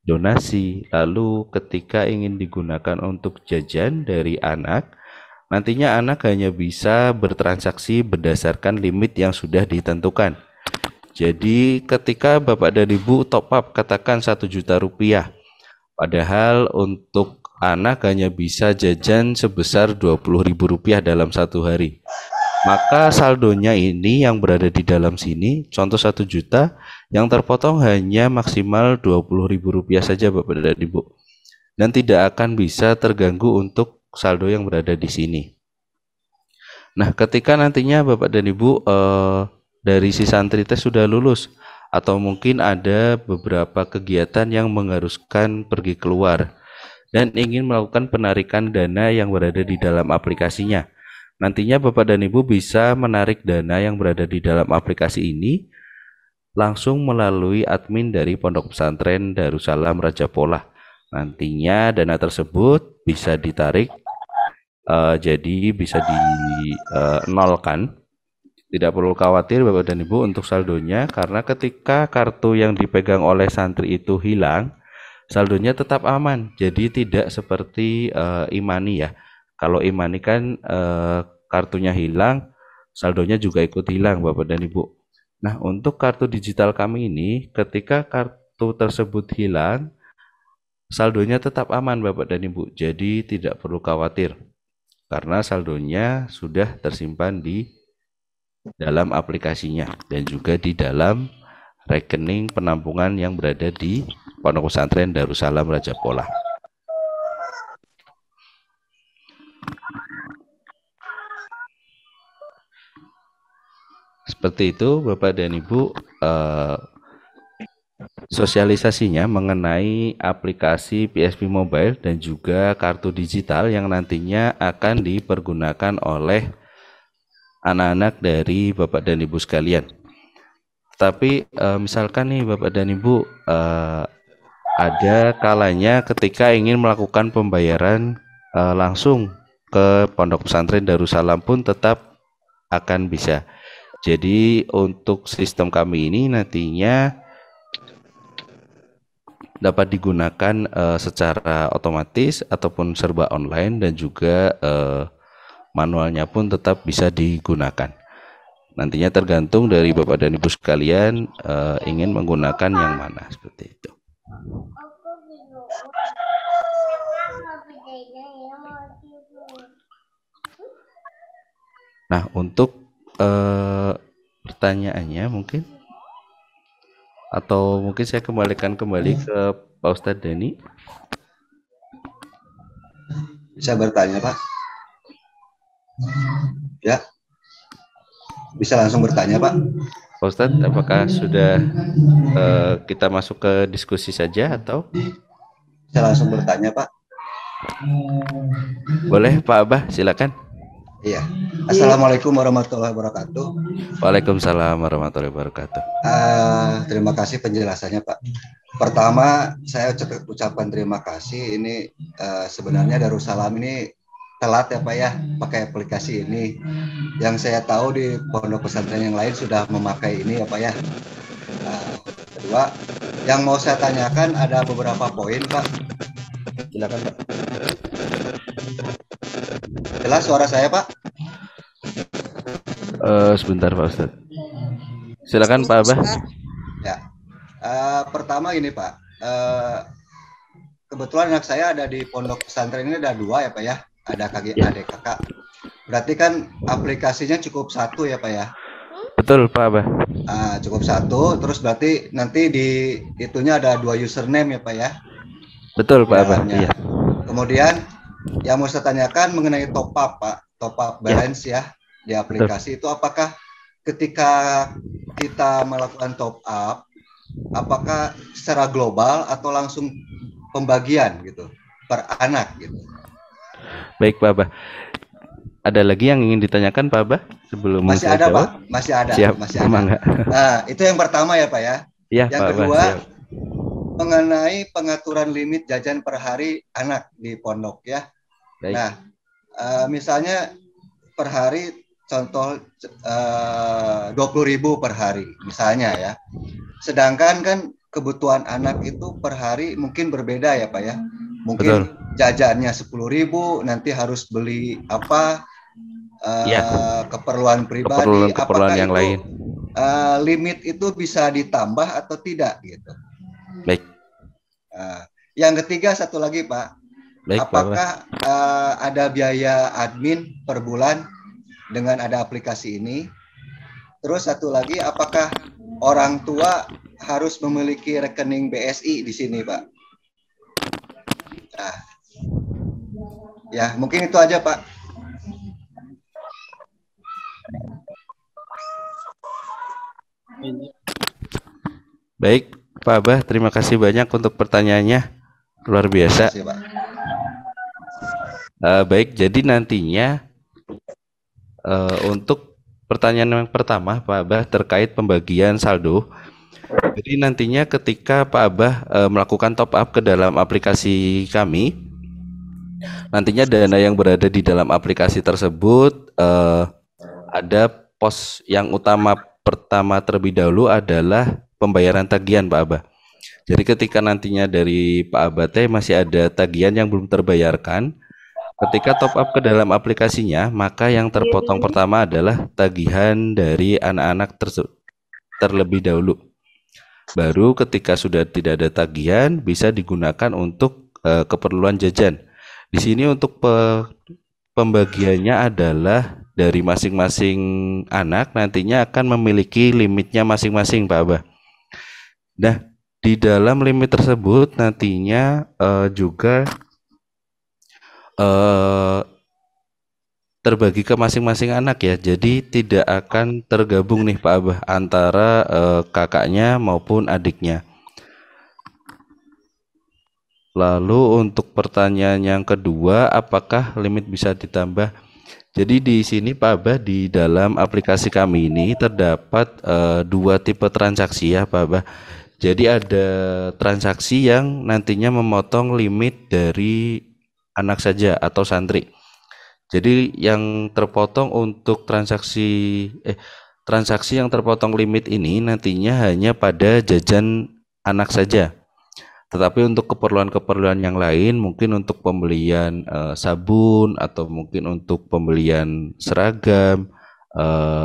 donasi, lalu ketika ingin digunakan untuk jajan dari anak, nantinya anak hanya bisa bertransaksi berdasarkan limit yang sudah ditentukan. Jadi ketika Bapak dan Ibu top up katakan 1 juta rupiah, padahal untuk anak hanya bisa jajan sebesar 20.000 rupiah dalam satu hari, maka saldonya ini yang berada di dalam sini, contoh 1 juta, yang terpotong hanya maksimal 20.000 rupiah saja Bapak dan Ibu, dan tidak akan bisa terganggu untuk saldo yang berada di sini. Nah, ketika nantinya Bapak dan Ibu dari si santri teh sudah lulus, atau mungkin ada beberapa kegiatan yang mengharuskan pergi keluar dan ingin melakukan penarikan dana yang berada di dalam aplikasinya, nantinya Bapak dan Ibu bisa menarik dana yang berada di dalam aplikasi ini langsung melalui admin dari Pondok Pesantren Darussalam Raja Polah. Nantinya dana tersebut bisa ditarik, jadi bisa dinolkan. Tidak perlu khawatir Bapak dan Ibu untuk saldonya, karena ketika kartu yang dipegang oleh santri itu hilang, saldonya tetap aman. Jadi tidak seperti e-money ya. Kalau e-money kan kartunya hilang, saldonya juga ikut hilang Bapak dan Ibu. Nah, untuk kartu digital kami ini, ketika kartu tersebut hilang, saldonya tetap aman Bapak dan Ibu. Jadi tidak perlu khawatir, karena saldonya sudah tersimpan di dalam aplikasinya dan juga di dalam rekening penampungan yang berada di Pondok Pesantren Darussalam Raja Polah. Seperti itu Bapak dan Ibu sosialisasinya mengenai aplikasi PSP Mobile dan juga kartu digital yang nantinya akan dipergunakan oleh anak-anak dari Bapak dan Ibu sekalian. Tapi misalkan nih Bapak dan Ibu ada kalanya ketika ingin melakukan pembayaran langsung ke Pondok Pesantren Darussalam pun tetap akan bisa. Jadi untuk sistem kami ini nantinya dapat digunakan secara otomatis ataupun serba online, dan juga manualnya pun tetap bisa digunakan. Nantinya tergantung dari Bapak dan Ibu sekalian ingin menggunakan yang mana, seperti itu. Nah, untuk pertanyaannya mungkin, atau mungkin saya kembalikan kembali ke Pak Ustadz Dani. Bisa bertanya, Pak? Ya, bisa langsung bertanya, Pak. Pak Ustadz, apakah sudah kita masuk ke diskusi saja atau? Bisa langsung bertanya, Pak. Boleh Pak Abah, silakan. Iya. Assalamualaikum warahmatullahi wabarakatuh. Waalaikumsalam warahmatullahi wabarakatuh. Terima kasih penjelasannya, Pak. Pertama, saya ucapkan terima kasih. Ini sebenarnya Darussalam ini telat ya Pak ya, pakai aplikasi ini. Yang saya tahu di pondok pesantren yang lain sudah memakai ini ya Pak ya. Kedua, yang mau saya tanyakan ada beberapa poin Pak. Silakan Pak. Jelas suara saya Pak? Sebentar Pak Ustadz. Silakan Pak Abah. Ya. Pertama ini Pak. Kebetulan anak saya ada di pondok pesantren ini ada 2 ya Pak ya. Ada adik kakak. Berarti kan aplikasinya cukup 1 ya Pak ya? Betul Pak Abah. Cukup 1. Terus berarti nanti di itunya ada 2 username ya Pak ya? Betul Pak Abah. Iya. Kemudian yang mau saya tanyakan mengenai top up Pak, top up balance ya di aplikasi. Betul. Itu apakah ketika kita melakukan top up, apakah secara global atau langsung pembagian gitu per anak gitu? Baik Pak Abah. Ada lagi yang ingin ditanyakan Pak Abah sebelum masih ada jawab? Pak, masih ada. Siap. Masih ada. Nah, itu yang pertama ya Pak ya. Iya, yang Pak kedua Abah, mengenai pengaturan limit jajan per hari anak di pondok ya. Baik. Nah, misalnya per hari contoh 20.000 per hari misalnya ya. Sedangkan kan kebutuhan anak itu per hari mungkin berbeda ya Pak ya. Mungkin betul. Jajannya 10.000, nanti harus beli apa keperluan pribadi, keperluan yang itu, lain. Limit itu bisa ditambah atau tidak gitu. Baik. Yang ketiga satu lagi Pak, baik, apakah ada biaya admin per bulan dengan ada aplikasi ini? Terus satu lagi, apakah orang tua harus memiliki rekening BSI di sini Pak? Nah, ya mungkin itu aja Pak. Baik Pak Abah, terima kasih banyak untuk pertanyaannya, luar biasa. Terima kasih, Pak. Baik, jadi nantinya untuk pertanyaan yang pertama Pak Abah terkait pembagian saldo. Jadi nantinya ketika Pak Abah melakukan top up ke dalam aplikasi kami, nantinya dana yang berada di dalam aplikasi tersebut ada pos yang utama pertama terlebih dahulu adalah pembayaran tagihan Pak Abah. Jadi ketika nantinya dari Pak Abah masih ada tagihan yang belum terbayarkan, ketika top up ke dalam aplikasinya, maka yang terpotong pertama adalah tagihan dari anak-anak terlebih dahulu. Baru ketika sudah tidak ada tagihan bisa digunakan untuk keperluan jajan. Di sini untuk pembagiannya adalah dari masing-masing anak nantinya akan memiliki limitnya masing-masing Pak Abah. Nah, di dalam limit tersebut nantinya juga terbagi ke masing-masing anak ya. Jadi tidak akan tergabung nih Pak Abah antara kakaknya maupun adiknya. Lalu untuk pertanyaan yang kedua, apakah limit bisa ditambah? Jadi di sini Pak Abah di dalam aplikasi kami ini terdapat 2 tipe transaksi ya Pak Abah. Jadi ada transaksi yang nantinya memotong limit dari anak saja atau santri. Jadi yang terpotong untuk transaksi yang terpotong limit ini nantinya hanya pada jajan anak saja. Tetapi untuk keperluan-keperluan yang lain, mungkin untuk pembelian sabun atau mungkin untuk pembelian seragam,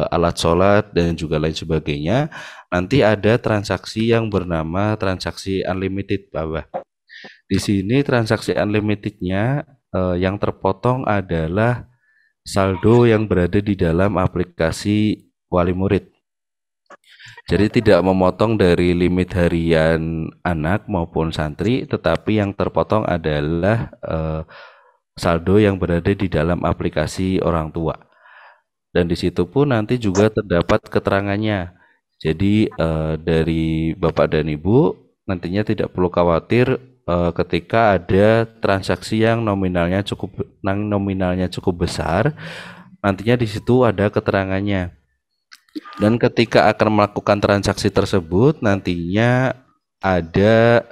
alat sholat dan juga lain sebagainya, nanti ada transaksi yang bernama transaksi unlimited Pak Abah. Di sini transaksi unlimitednya yang terpotong adalah saldo yang berada di dalam aplikasi wali murid. Jadi tidak memotong dari limit harian anak maupun santri, tetapi yang terpotong adalah saldo yang berada di dalam aplikasi orang tua. Dan di situ pun nanti juga terdapat keterangannya. Jadi dari Bapak dan Ibu nantinya tidak perlu khawatir ketika ada transaksi yang nominalnya cukup besar, nantinya di situ ada keterangannya. Dan ketika akan melakukan transaksi tersebut nantinya ada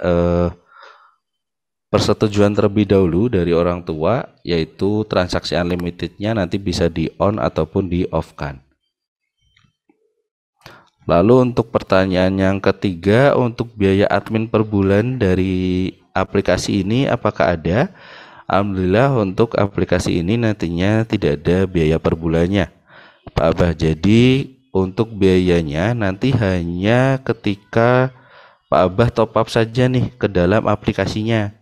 persetujuan terlebih dahulu dari orang tua, yaitu transaksi unlimitednya nanti bisa di on ataupun di off kan. Lalu untuk pertanyaan yang ketiga, untuk biaya admin per bulan dari aplikasi ini apakah ada? Alhamdulillah untuk aplikasi ini nantinya tidak ada biaya per bulannya, Pak Abah. Jadi untuk biayanya nanti hanya ketika Pak Abah top up saja nih ke dalam aplikasinya.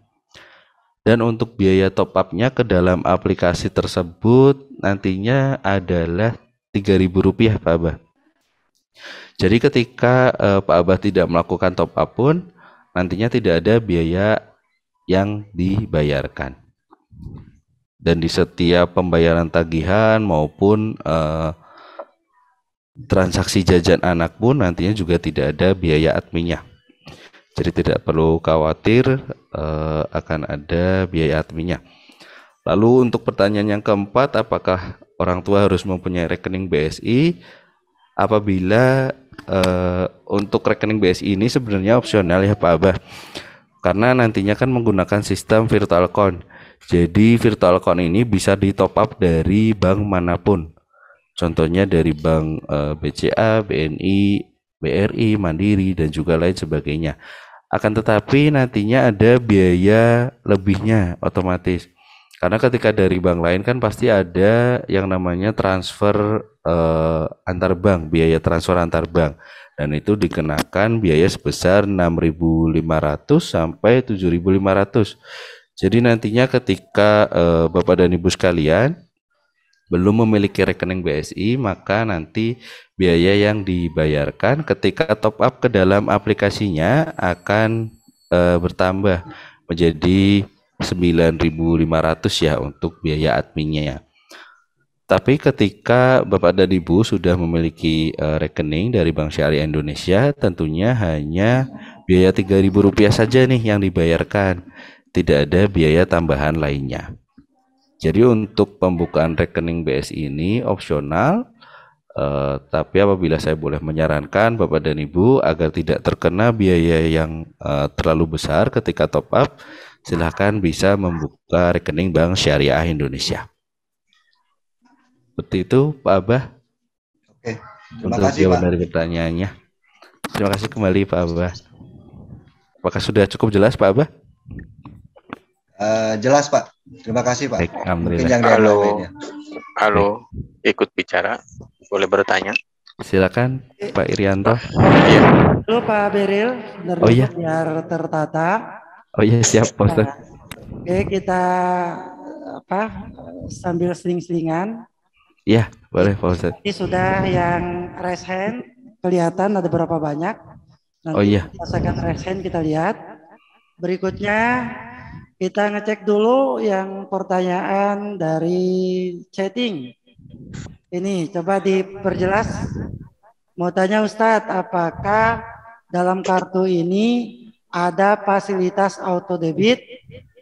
Dan untuk biaya top up-nya ke dalam aplikasi tersebut nantinya adalah Rp3.000 Pak Abah. Jadi ketika Pak Abah tidak melakukan top up pun nantinya tidak ada biaya yang dibayarkan. Dan di setiap pembayaran tagihan maupun transaksi jajan anak pun nantinya juga tidak ada biaya adminnya. Jadi tidak perlu khawatir akan ada biaya adminnya. Lalu untuk pertanyaan yang keempat, apakah orang tua harus mempunyai rekening BSI? Apabila untuk rekening BSI ini sebenarnya opsional ya Pak Abah, karena nantinya kan menggunakan sistem virtual account. Jadi virtual account ini bisa di top up dari bank manapun, contohnya dari bank BCA, BNI, BRI, Mandiri, dan juga lain sebagainya. Akan tetapi nantinya ada biaya lebihnya otomatis, karena ketika dari bank lain kan pasti ada yang namanya transfer antar bank, biaya transfer antar bank, dan itu dikenakan biaya sebesar 6.500 sampai 7.500. Jadi nantinya ketika Bapak dan Ibu sekalian belum memiliki rekening BSI, maka nanti biaya yang dibayarkan ketika top up ke dalam aplikasinya akan bertambah menjadi 9.500 ya untuk biaya adminnya. Tapi ketika Bapak dan Ibu sudah memiliki rekening dari Bank Syariah Indonesia, tentunya hanya biaya Rp3.000 saja nih yang dibayarkan, tidak ada biaya tambahan lainnya. Jadi untuk pembukaan rekening BSI ini opsional, tapi apabila saya boleh menyarankan Bapak dan Ibu agar tidak terkena biaya yang terlalu besar ketika top up, silahkan bisa membuka rekening Bank Syariah Indonesia. Seperti itu Pak Abah. Oke, terima untuk kasih jawaban Pak. dari pertanyaannya. Terima kasih kembali Pak Abah. Apakah sudah cukup jelas Pak Abah? Jelas Pak. Terima kasih Pak. Baik, alhamdulillah. Mungkin yang lainnya. Halo, ikut bicara, boleh bertanya? Silakan Pak Irianto. Iya. Halo Pak Beril, Oh iya. biar tertata. Oh iya, siap Pak Ustaz. Oke, kita sambil seling-selingan. Iya, boleh Pak Ustaz. Ini sudah yang raise hand kelihatan ada berapa banyak. Nanti Oh iya. pasangan raise hand kita lihat. Berikutnya kita ngecek dulu yang pertanyaan dari chatting. Ini coba diperjelas. Mau tanya Ustadz, apakah dalam kartu ini ada fasilitas auto debit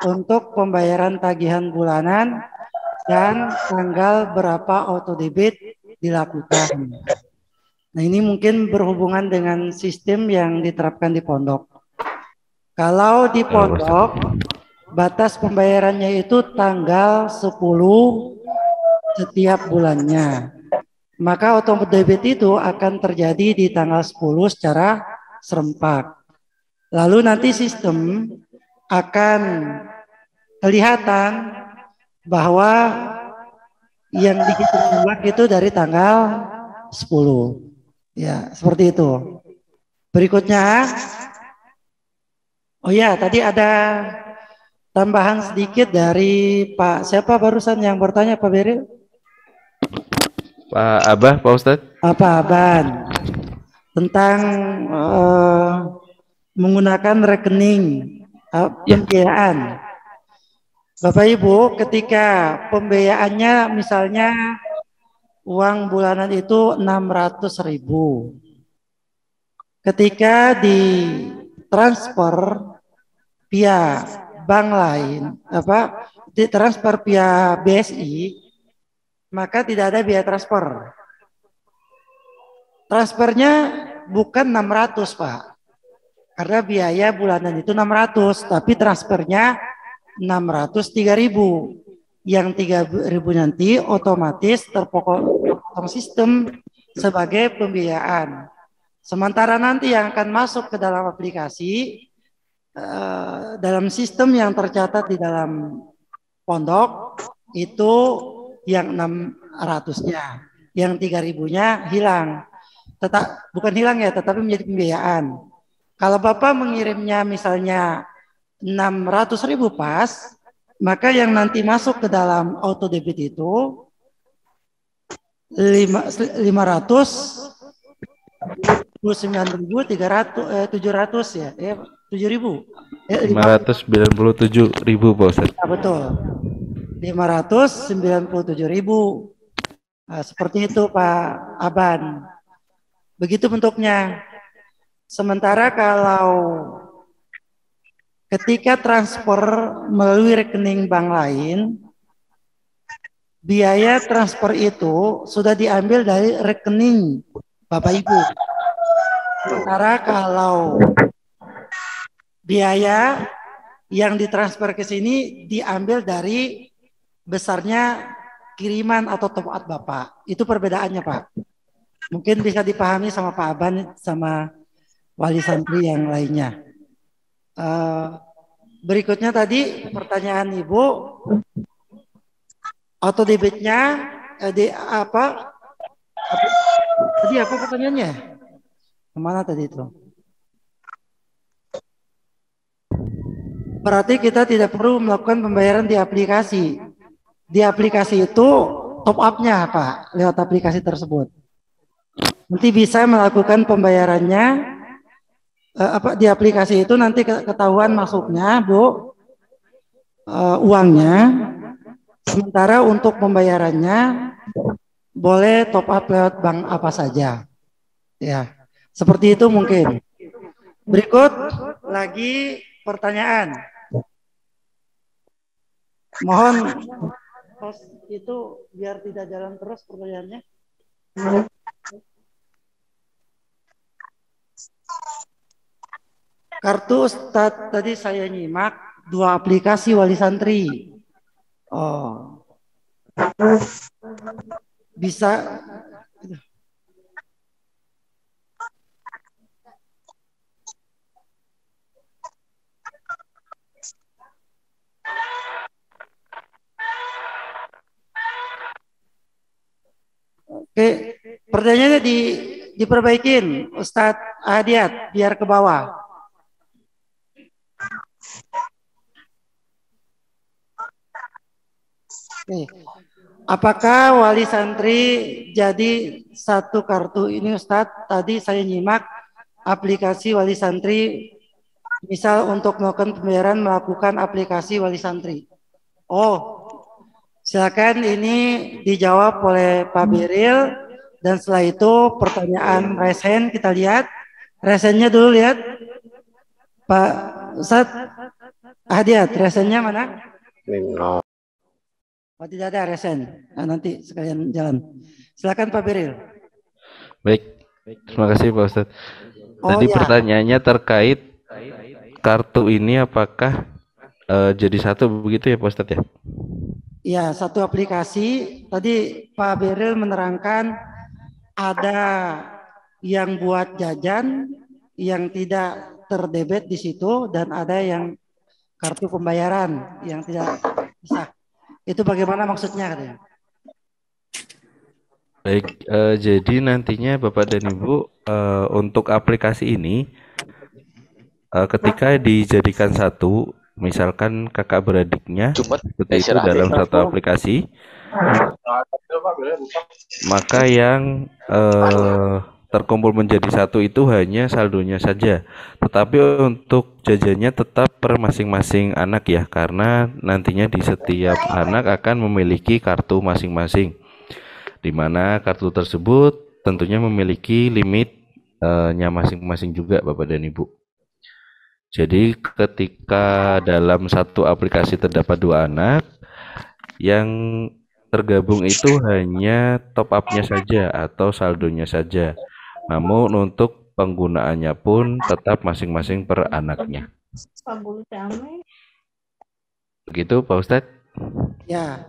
untuk pembayaran tagihan bulanan dan tanggal berapa auto debit dilakukan? Nah, ini mungkin berhubungan dengan sistem yang diterapkan di pondok. Kalau di pondok batas pembayarannya itu tanggal 10 setiap bulannya. Maka auto debit itu akan terjadi di tanggal 10 secara serempak. Lalu nanti sistem akan kelihatan bahwa yang dihitung itu dari tanggal 10. Ya, seperti itu. Berikutnya, oh ya, tadi ada tambahan sedikit dari Pak, siapa barusan yang bertanya Pak Beril? Pak Abah, Pak Ustadz. Apa Aban? Tentang menggunakan rekening pembiayaan. Bapak Ibu, ketika pembiayaannya misalnya uang bulanan itu 600.000. Ketika ditransfer via bank lain, ditransfer via BSI, maka tidak ada biaya transfer. Transfernya bukan 600, Pak. Karena biaya bulanan itu 600, tapi transfernya 603.000. Yang 3.000 nanti otomatis terpotong sistem sebagai pembiayaan. Sementara nanti yang akan masuk ke dalam aplikasi dalam sistem yang tercatat di dalam pondok itu yang 600-nya, yang 3.000-nya hilang. Bukan hilang ya, tetapi menjadi pembiayaan. Kalau Bapak mengirimnya misalnya 600.000 pas, maka yang nanti masuk ke dalam auto debit itu 599.700 ya, 7.000. 597.000 Pak Ustadz. Ya, betul. 597.000. Nah, seperti itu Pak Aban. Begitu bentuknya. Sementara kalau ketika transfer melalui rekening bank lain, biaya transfer itu sudah diambil dari rekening Bapak Ibu. Sementara kalau biaya yang ditransfer ke sini diambil dari besarnya kiriman atau top up Bapak. Itu perbedaannya Pak. Mungkin bisa dipahami sama Pak Aban sama wali santri yang lainnya. Berikutnya tadi pertanyaan Ibu, auto debitnya tadi apa pertanyaannya? Kemana tadi itu? Berarti kita tidak perlu melakukan pembayaran di aplikasi. Di aplikasi itu top up-nya Pak, lewat aplikasi tersebut. Nanti bisa melakukan pembayarannya di aplikasi itu, nanti ketahuan masuknya Bu uangnya. Sementara untuk pembayarannya boleh top up lewat bank apa saja. Ya, seperti itu mungkin. Berikut lagi pertanyaan. Mohon host itu biar tidak jalan terus pertanyaannya. Kartu Ustadz tadi saya nyimak 2 aplikasi wali santri. Oh, bisa. Oke, pertanyaannya diperbaikin Ustadz Hadiat biar ke bawah. Oke. Apakah wali santri jadi satu kartu ini Ustadz? Tadi saya nyimak aplikasi wali santri, misal untuk melakukan pembayaran melakukan aplikasi wali santri. Oh, silakan ini dijawab oleh Pak Biril, dan setelah itu pertanyaan resen kita lihat. Resennya dulu lihat. Pak Ustadz Hadiat, resennya mana? Oh, tidak ada resen. Nah, nanti sekalian jalan. Silakan Pak Biril. Baik, terima kasih Pak Ustadz. Tadi pertanyaannya terkait kartu ini apakah jadi satu begitu ya Pak Ustadz ya? Ya, satu aplikasi. Tadi Pak Biril menerangkan ada yang buat jajan yang tidak terdebet di situ, dan ada yang kartu pembayaran yang tidak bisa. Itu bagaimana maksudnya katanya? Baik, jadi nantinya Bapak dan Ibu untuk aplikasi ini ketika dijadikan satu, misalkan kakak beradiknya Jumat seperti itu dalam satu aplikasi, maka yang terkumpul menjadi satu itu hanya saldonya saja. Tetapi untuk jajannya tetap per masing-masing anak ya, karena nantinya di setiap anak akan memiliki kartu masing-masing, di mana kartu tersebut tentunya memiliki limitnya masing-masing juga Bapak dan Ibu. Jadi ketika dalam satu aplikasi terdapat 2 anak, yang tergabung itu hanya top up-nya saja atau saldonya saja. Namun untuk penggunaannya pun tetap masing-masing per anaknya. Begitu Pak Ustadz? Ya,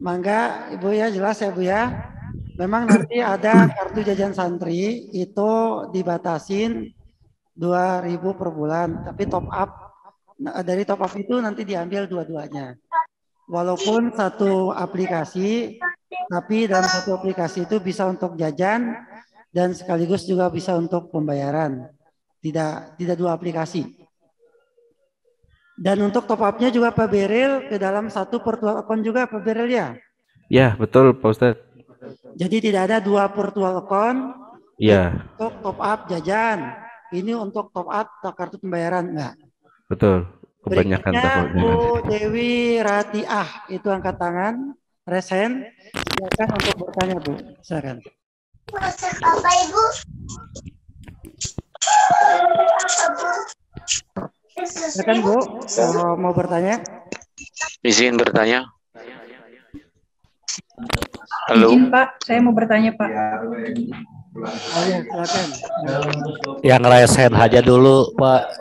mangga Ibu ya, jelas ya Bu ya. Memang nanti ada kartu jajan santri itu dibatasin 2.000 per bulan, tapi top up dari top up itu nanti diambil dua-duanya. Walaupun satu aplikasi, tapi dalam satu aplikasi itu bisa untuk jajan dan sekaligus juga bisa untuk pembayaran. Tidak 2 aplikasi. Dan untuk top up-nya juga Pak Beril ke dalam satu virtual account juga Pak Beril ya? Ya, betul Pak Ustadz. Jadi tidak ada 2 virtual account Ya. untuk top up jajan. Ini untuk top up kartu pembayaran enggak? Betul. Kebanyakan Berikutnya takutnya. Bu Dewi Ratiah itu angkat tangan, resen. Silakan untuk bertanya Bu. Silakan. Bapak Ibu. Silakan Bu, kalau mau bertanya. Izin bertanya. Halo. Izin Pak, saya mau bertanya Pak. Oh ya, silakan. Yang resen aja dulu, Pak.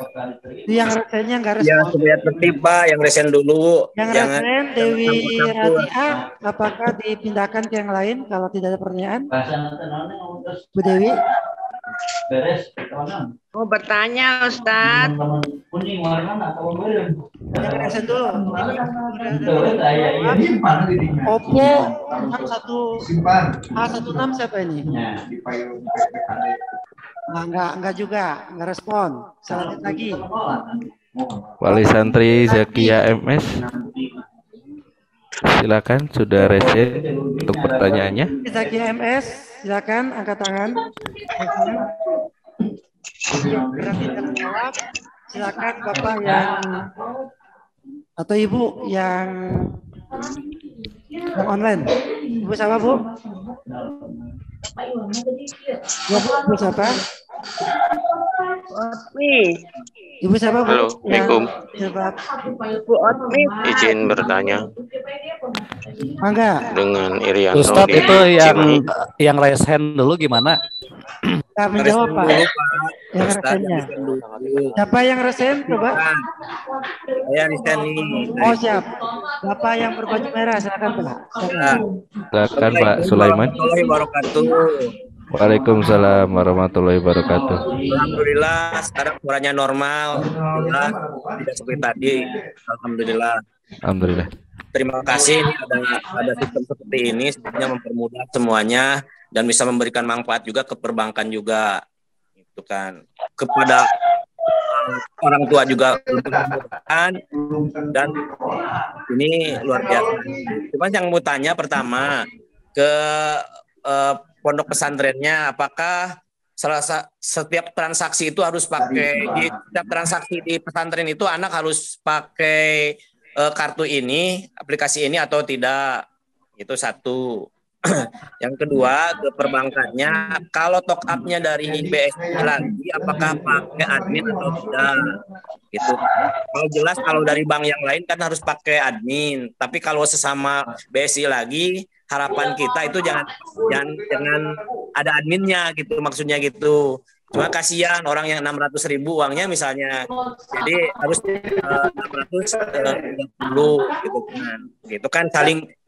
Yang resennya nggak Ya, respon. supaya tertib, Pak. Yang resen dulu. Yang Jangan resen Dewi campur-campur. Ratiah, apakah dipindahkan ke yang lain kalau tidak ada pertanyaan? Bu Dewi? Mau bertanya Ustadz. Yang resen dulu. Oppo 61A16 siapa ini? Enggak juga, enggak respon. Selanjut lagi. Wali santri Zakia MS. Silakan sudah resen untuk pertanyaannya. Zaki MS, silakan angkat tangan. Berarti terjawab. Silakan Bapak yang atau Ibu yang online. Ibu siapa Bu? Ya Bu, Ibu siapa? Ibu siapa Bu? Halo, Assalamualaikum. Bu Otmi. Izin bertanya Mangga. dengan Irianto Ustadz di itu Cimahi. yang resen dulu gimana? Nggak menjawab Pak. Dulu, Pak. Yang Ustaz, resennya. resen dulu. Siapa yang resen coba? Saya resen nih. Oh siap. Bapak yang berbaju merah silakan Pak. Silakan. Silakan Pak Sulaiman. Warahmatullahi wabarakatuh. Waalaikumsalam warahmatullahi wabarakatuh. Alhamdulillah sekarang suaranya normal. Alhamdulillah tidak seperti tadi. Alhamdulillah. Alhamdulillah. Terima kasih ini ada sistem seperti ini sebenarnya mempermudah semuanya dan bisa memberikan manfaat juga ke perbankan juga. Itu kan kepada orang tua juga untuk memudahkan dan ini luar biasa. Cuma yang mau tanya pertama ke pondok pesantrennya, apakah setiap transaksi itu harus pakai di setiap transaksi di pesantren itu anak harus pakai kartu ini, aplikasi ini atau tidak? Itu satu. Yang kedua ke perbankannya, kalau top up-nya dari BSI lagi, apakah pakai admin atau tidak? Gitu. Kalau jelas kalau dari bank yang lain kan harus pakai admin, tapi kalau sesama BSI lagi, harapan kita itu jangan ada adminnya gitu, maksudnya gitu. Cuma kasihan orang yang 600.000 uangnya misalnya, jadi harus 630 gitu kan. Gitu kan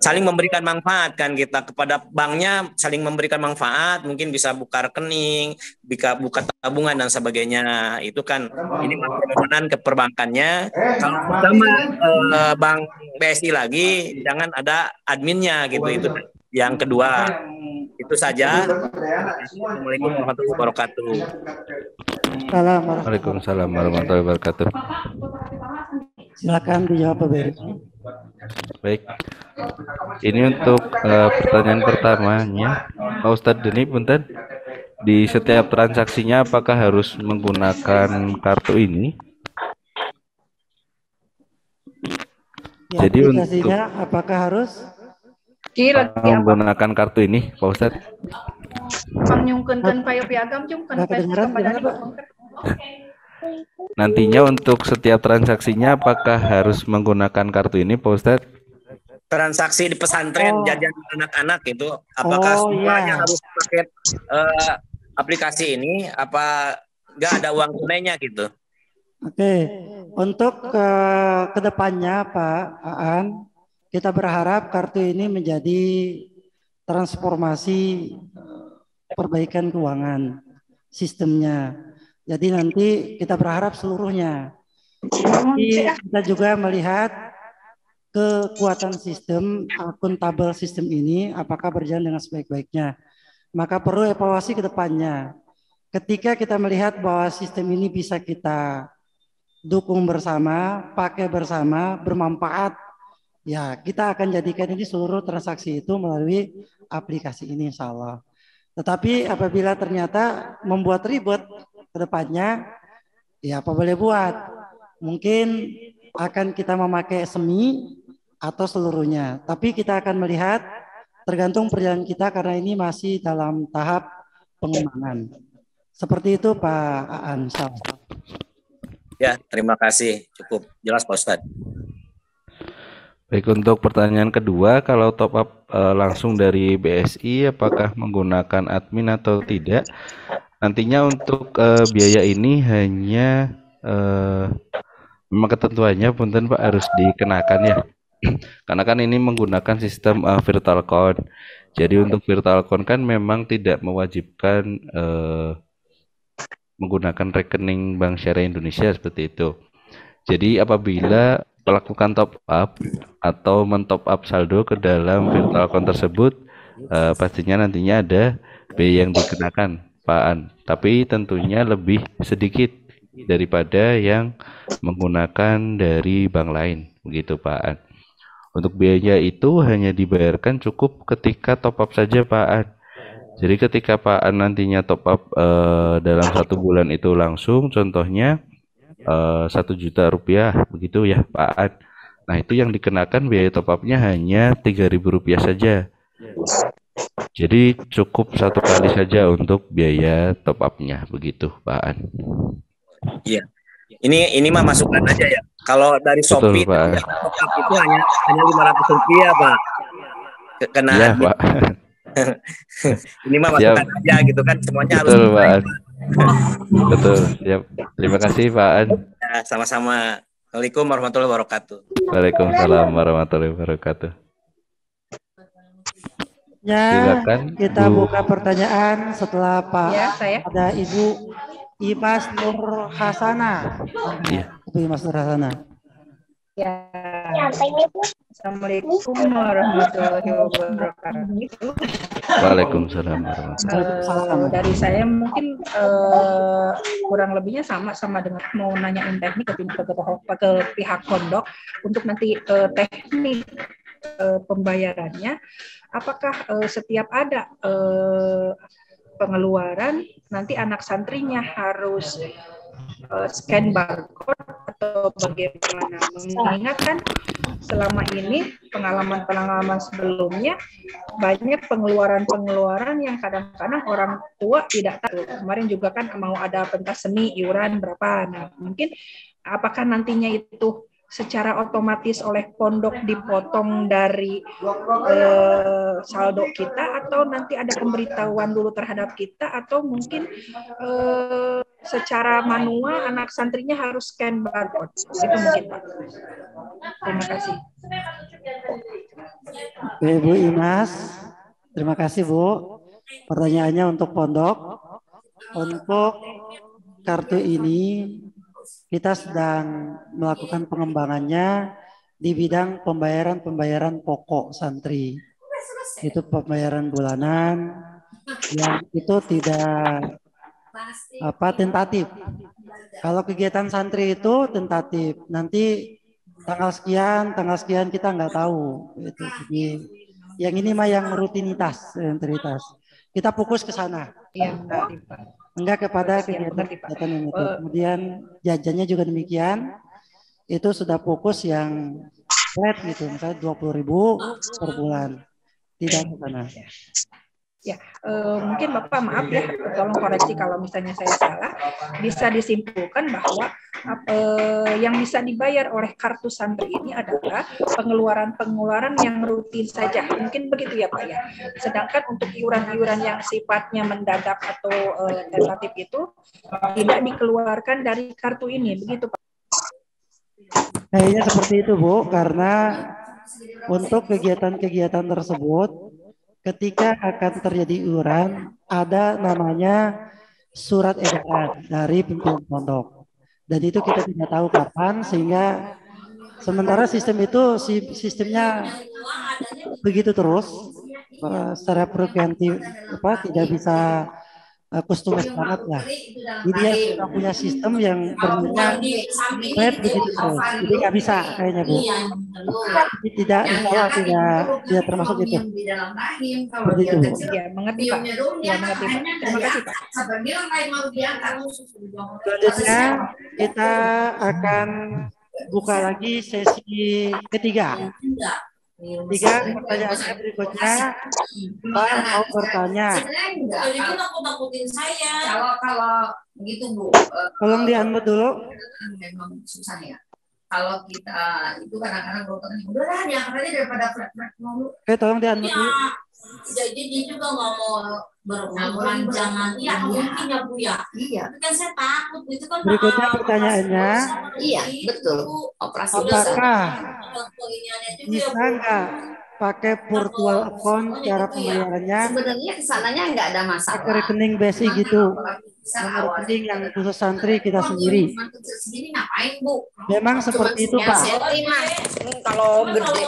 saling memberikan manfaat kan, kita kepada banknya saling memberikan manfaat, mungkin bisa buka rekening, buka tabungan dan sebagainya. Itu kan ini permohonan ke perbankannya. Kalau sama bank BSI lagi jangan ada adminnya gitu, itu yang kedua. Itu saja. Assalamualaikum warahmatullahi wabarakatuh. Waalaikumsalam warahmatullahi wabarakatuh. Silakan dijawab Pak Beri. Baik. Ini untuk pertanyaan pertamanya, Pak Ustadz Deni, punten. Di setiap transaksinya apakah harus menggunakan kartu ini? Ya, Jadi untuk apakah harus menggunakan kartu ini, Pak Ustadz? Panyungkeun payo piagam cung kan Nantinya untuk setiap transaksinya apakah harus menggunakan kartu ini, Pak Ustadz? Transaksi di pesantren jajan anak-anak itu apakah semuanya harus pakai aplikasi ini apa nggak ada uang tunainya gitu? Oke, untuk kedepannya Pak Aan, kita berharap kartu ini menjadi transformasi perbaikan keuangan sistemnya. Jadi nanti kita berharap seluruhnya. Tapi kita juga melihat kekuatan sistem, akuntabel sistem ini apakah berjalan dengan sebaik-baiknya. Maka perlu evaluasi ke depannya. Ketika kita melihat bahwa sistem ini bisa kita dukung bersama, pakai bersama, bermanfaat, ya kita akan jadikan ini seluruh transaksi itu melalui aplikasi ini insya Allah. Tetapi apabila ternyata membuat ribet ke depannya, ya apa boleh buat. Mungkin akan kita memakai semi atau seluruhnya. Tapi kita akan melihat tergantung perjalanan kita karena ini masih dalam tahap pengembangan. Seperti itu Pak Aan. Ya, terima kasih. Cukup jelas Pak Ustadz. Baik, untuk pertanyaan kedua, kalau top up langsung dari BSI, apakah menggunakan admin atau tidak? Nantinya untuk biaya ini hanya memang ketentuannya punten Pak harus dikenakan ya. Karena kan ini menggunakan sistem virtual account. Jadi untuk virtual account kan memang tidak mewajibkan menggunakan rekening Bank Syariah Indonesia seperti itu. Jadi apabila melakukan top up atau mentop up saldo ke dalam virtual account tersebut, pastinya nantinya ada biaya yang dikenakan Pak An. Tapi tentunya lebih sedikit daripada yang menggunakan dari bank lain, begitu Pak An. Untuk biaya itu hanya dibayarkan cukup ketika top up saja Pak An. Jadi ketika Pak An nantinya top up dalam 1 bulan itu langsung, contohnya 1 juta rupiah, begitu ya Pak An. Nah itu yang dikenakan biaya top upnya hanya 3.000 rupiah saja. Jadi cukup 1 kali saja untuk biaya top upnya, begitu Pak An. Iya. Ini mah masukan aja ya. Kalau dari Shopee top up itu hanya 500 rupiah Pak. Kena ya, Pak. Ini mah masukan aja gitu kan, semuanya betul, harus Pak. Betul, siap. Terima kasih Pak An. Ya, sama-sama. Assalamualaikum warahmatullahi wabarakatuh. Waalaikumsalam warahmatullahi wabarakatuh. Ya, silakan, kita buka pertanyaan setelah Pak. Ya, saya. Ada Ibu Imas Nur Hasana. Iya. Ibu Imas Nur Hasana. Ya. Assalamualaikum warahmatullahi wabarakatuh. Waalaikumsalam warahmatullahi wabarakatuh. Dari saya mungkin kurang lebihnya sama dengan mau nanyain teknik ke pihak pondok untuk nanti teknik pembayarannya. Apakah setiap ada pengeluaran nanti anak santrinya harus scan barcode atau bagaimana? Mengingat kan selama ini pengalaman sebelumnya banyak pengeluaran yang kadang-kadang orang tua tidak tahu. Kemarin juga kan mau ada pentas seni iuran berapa. Nah, mungkin apakah nantinya itu secara otomatis oleh pondok dipotong dari saldo kita, atau nanti ada pemberitahuan dulu terhadap kita, atau mungkin secara manual anak santrinya harus scan barcode. Itu mungkin Pak. Terima kasih. Oke, Bu Imas, terima kasih Bu. Pertanyaannya untuk pondok. Untuk kartu ini kita sedang melakukan pengembangannya di bidang pembayaran pokok santri. Itu pembayaran bulanan yang itu tidak tentatif. Kalau kegiatan santri itu tentatif, nanti tanggal sekian kita nggak tahu itu. Jadi yang ini mah yang rutinitas. Kita fokus ke sana. Iya, enggak kepada kegiatan yang itu. Kemudian jajannya juga demikian. Itu sudah fokus yang flat gitu, misalnya 20.000 per bulan. Tidak ke sana. Ya, mungkin Bapak maaf ya, tolong koreksi kalau misalnya saya salah. Bisa disimpulkan bahwa yang bisa dibayar oleh kartu santri ini adalah pengeluaran-pengeluaran yang rutin saja. Mungkin begitu ya Pak ya. Sedangkan untuk iuran-iuran yang sifatnya mendadak atau tentatif itu tidak dikeluarkan dari kartu ini, begitu Pak? Kayaknya seperti itu Bu, karena untuk kegiatan-kegiatan tersebut ketika akan terjadi iuran ada namanya surat edaran dari pimpinan pondok dan itu kita tidak tahu kapan, sehingga sementara sistem itu sistemnya begitu terus secara preventif tidak bisa customize banget lah. Jadi dia sudah punya sistem yang bermainnya flat begitu terus. Jadi nggak bisa kayaknya Bu. Jadi tidak, insya Allah tidak termasuk itu. Seperti itu Bu. Ya, mengerti Pak. Ya, mengerti Pak. Terima kasih Pak. Selanjutnya kita akan buka lagi sesi ketiga. Pertanyaannya berikutnya, Pak mau bertanya. Jadi itu nakut-nakutin saya. Kalau begitu Bu. Tolong di-unmute dulu. Memang susah ya. Kalau kita itu kadang-kadang udah lah diangkat aja daripada flat-flat dulu. Oke, tolong di-unmute dulu. Jadi dia juga nggak mau berpanjangan. Iya, mungkin ya Bu ya. Iya. Tapi kan saya takut itu kan. Berikutnya pertanyaannya. Iya, betul. Operasi apakah bisa nggak pakai virtual account cara pembayarannya? Sebenarnya kesananya nggak ada masalah. Pakai rekening BSI gitu. Nomor rekening yang khusus santri kita sendiri. Ngapain Bu? Memang seperti itu Pak. Kalau gede.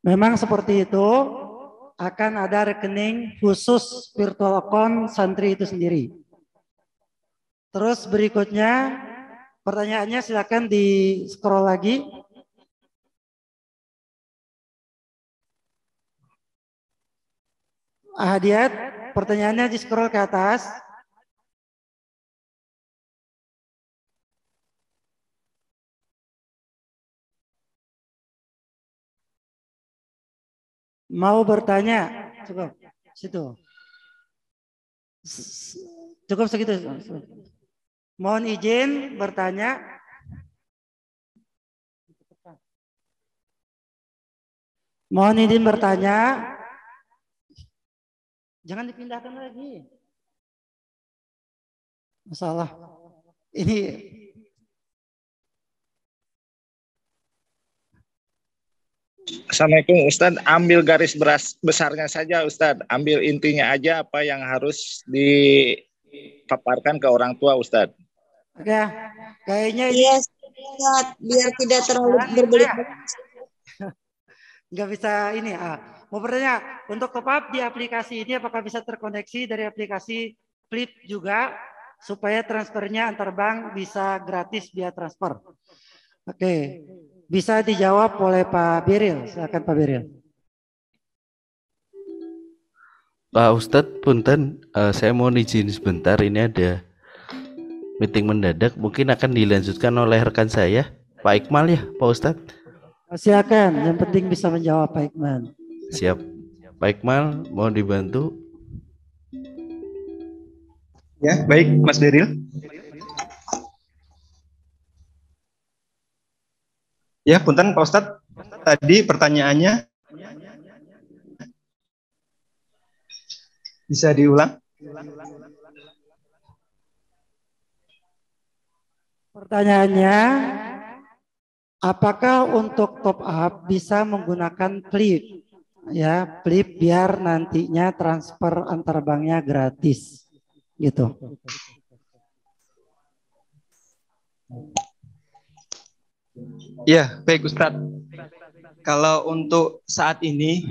Memang seperti itu, akan ada rekening khusus virtual account santri itu sendiri. Terus berikutnya, pertanyaannya silakan di scroll lagi. Ahadiat, pertanyaannya di scroll ke atas. Mau bertanya, cukup situ. Cukup segitu. Mohon izin bertanya. Mohon izin bertanya. Jangan dipindahkan lagi. Masalah. Ini Assalamualaikum Ustadz, ambil garis besarnya saja Ustadz, ambil intinya aja apa yang harus dipaparkan ke orang tua Ustadz. Oke, kayaknya ini yes, biar tidak terlalu berbelit-belit. Nggak bisa ini. Mau bertanya, untuk top up di aplikasi ini apakah bisa terkoneksi dari aplikasi Flip juga supaya transfernya antar bank bisa gratis via transfer? Oke. Bisa dijawab oleh Pak Biril. Silakan Pak Biril. Pak Ustadz, punten, saya mau izin sebentar. Ini ada meeting mendadak. Mungkin akan dilanjutkan oleh rekan saya, Pak Iqmal ya, Pak Ustadz. Silakan. Yang penting bisa menjawab Pak Iqmal. Siap. Pak Iqmal, mau dibantu? Ya, baik, Mas Biril. Ya, punten Pak Ustadz, tadi pertanyaannya bisa diulang? Pertanyaannya, apakah untuk top up bisa menggunakan Flip? Ya, Flip biar nantinya transfer antar banknya gratis, gitu. Ya, baik Ustadz. Kalau untuk saat ini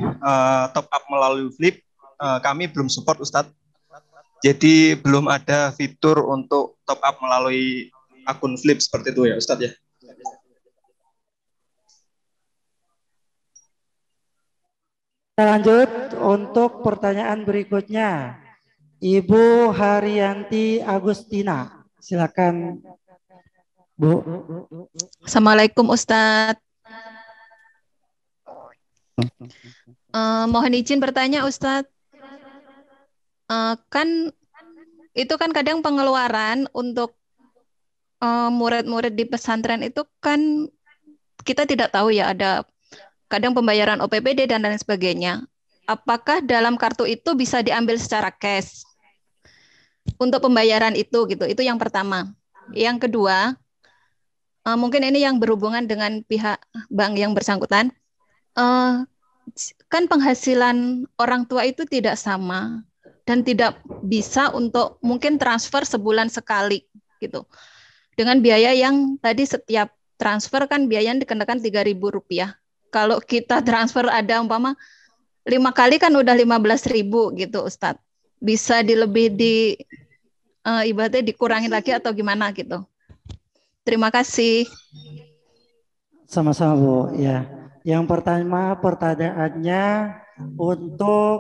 top up melalui Flip, kami belum support Ustadz. Jadi belum ada fitur untuk top up melalui akun Flip seperti itu ya Ustadz ya. Kita lanjut untuk pertanyaan berikutnya. Ibu Haryanti Agustina. Silakan, Bu. Assalamualaikum Ustadz. Mohon izin bertanya Ustadz. Kan itu kan kadang pengeluaran untuk murid-murid di pesantren itu kan kita tidak tahu ya, ada kadang pembayaran OPPD dan lain sebagainya. Apakah dalam kartu itu bisa diambil secara cash untuk pembayaran itu gitu? Itu yang pertama. Yang kedua, mungkin ini yang berhubungan dengan pihak bank yang bersangkutan. Kan penghasilan orang tua itu tidak sama dan tidak bisa untuk mungkin transfer sebulan sekali gitu. Dengan biaya yang tadi setiap transfer kan biayanya dikenakan Rp3.000. Kalau kita transfer ada umpama 5 kali kan udah 15.000 gitu Ustadz. Bisa ibaratnya dikurangin lagi atau gimana gitu. Terima kasih. Sama-sama Bu. Ya. Yang pertama pertanyaannya untuk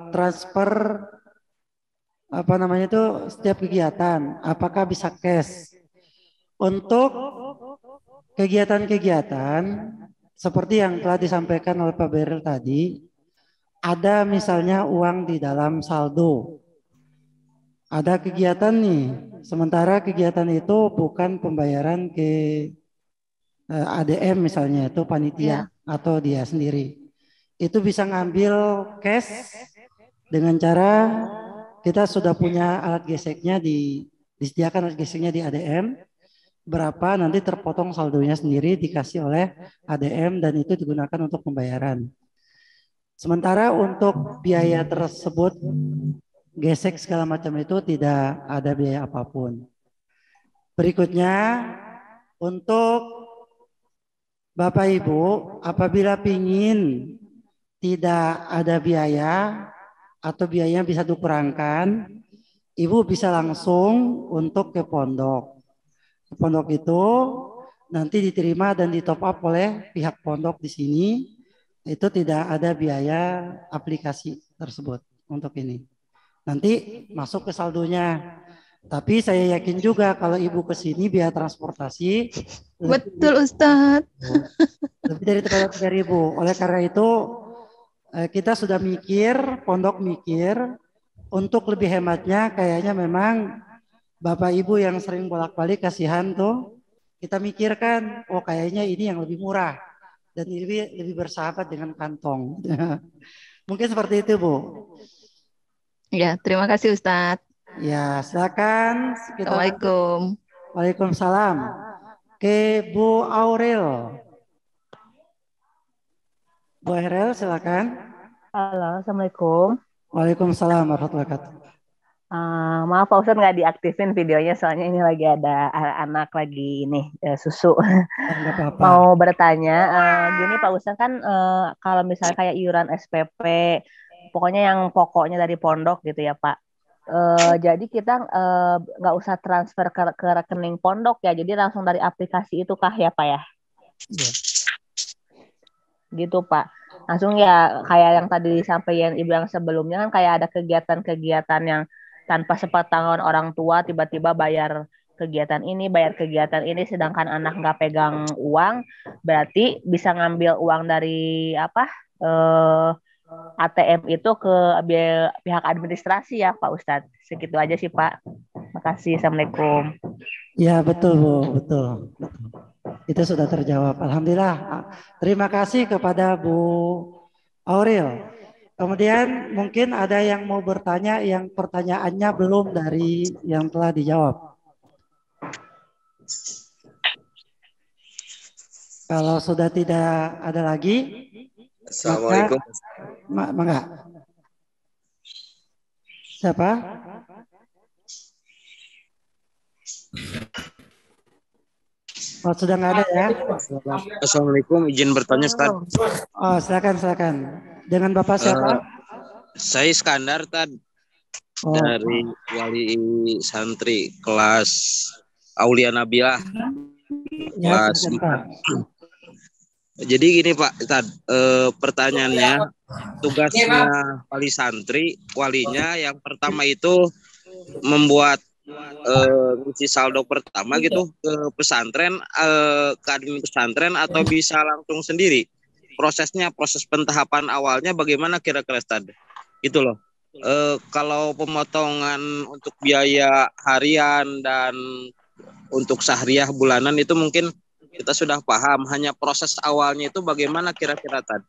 transfer apa namanya itu setiap kegiatan, apakah bisa cash? Untuk kegiatan-kegiatan seperti yang telah disampaikan oleh Pak Beril tadi, ada misalnya uang di dalam saldo. Ada kegiatan nih, sementara kegiatan itu bukan pembayaran ke ADM misalnya, itu panitia atau dia sendiri. Itu bisa ngambil cash dengan cara kita sudah punya alat geseknya disediakan alat geseknya di ADM, berapa nanti terpotong saldonya sendiri dikasih oleh ADM dan itu digunakan untuk pembayaran. Sementara untuk biaya tersebut gesek segala macam itu tidak ada biaya apapun. Berikutnya untuk Bapak Ibu apabila ingin tidak ada biaya atau biayanya bisa dikurangkan, Ibu bisa langsung untuk ke pondok. Pondok itu nanti diterima dan ditop up oleh pihak pondok di sini. Itu tidak ada biaya aplikasi tersebut untuk ini. Nanti masuk ke saldonya. Tapi saya yakin juga kalau Ibu ke sini biaya transportasi betul Ustadz. Lebih dari 3.000. Oleh karena itu kita sudah mikir, pondok mikir untuk lebih hematnya kayaknya memang Bapak Ibu yang sering bolak-balik kasihan tuh, kita mikirkan oh kayaknya ini yang lebih murah dan lebih bersahabat dengan kantong. Mungkin seperti itu Bu. Ya, terima kasih Ustadz. Ya, silakan. Assalamualaikum. Waalaikumsalam. Ke Bu Aurel. Bu Aurel, silakan. Halo, Assalamualaikum. Waalaikumsalam warahmatullahi wabarakatuh. Maaf Pak Ustadz nggak diaktifin videonya soalnya ini lagi ada anak lagi ini susu. Apa-apa. Mau bertanya, gini Pak Ustadz kan kalau misalnya kayak iuran SPP, pokoknya yang pokoknya dari pondok gitu ya Pak. Jadi kita nggak usah transfer ke rekening pondok ya, jadi langsung dari aplikasi itu kah ya Pak ya? Iya. Gitu Pak. Langsung ya kayak yang tadi disampaikan Ibu yang sebelumnya kan kayak ada kegiatan-kegiatan yang tanpa sepengetahuan orang tua tiba-tiba bayar kegiatan ini sedangkan anak nggak pegang uang, berarti bisa ngambil uang dari ATM itu ke pihak administrasi ya Pak Ustadz. Segitu aja sih Pak. Makasih. Assalamualaikum. Ya betul Bu, betul. Itu sudah terjawab. Alhamdulillah. Terima kasih kepada Bu Aurel. Kemudian mungkin ada yang mau bertanya yang pertanyaannya belum dari yang telah dijawab. Kalau sudah tidak ada lagi, Assalamualaikum. Maka, siapa? Oh, sudah nggak ada ya? Assalamualaikum, izin bertanya Ustaz. Oh, silakan. Dengan Bapak siapa? Saya Iskandar dari wali santri kelas Aulia Nabilah. Ya, Kelas 4. Jadi gini Pak, pertanyaannya tugasnya wali santri, walinya yang pertama itu membuat ngisi saldo pertama gitu ke pesantren, ke admin pesantren, atau bisa langsung sendiri? Prosesnya, proses pentahapan awalnya bagaimana kira-kira Ustaz? Gitu loh. Kalau pemotongan untuk biaya harian dan untuk sahriyah bulanan itu mungkin kita sudah paham, hanya proses awalnya itu bagaimana kira-kira Tad?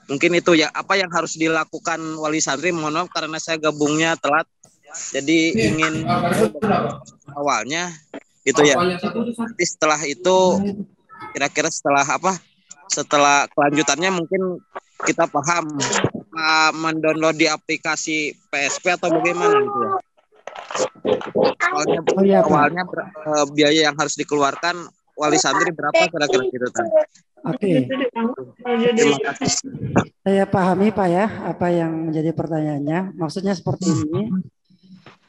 Mungkin itu ya, apa yang harus dilakukan wali santri? Mohon maaf karena saya gabungnya telat, jadi ingin awalnya gitu ya. Nanti setelah itu kira-kira setelah apa? Setelah kelanjutannya mungkin kita paham mendownload di aplikasi PSP atau bagaimana gitu ya. Awalnya biaya yang harus dikeluarkan wali santri berapa kira-kira gitu Tan? Oke. Saya pahami Pak ya apa yang menjadi pertanyaannya. Maksudnya seperti ini.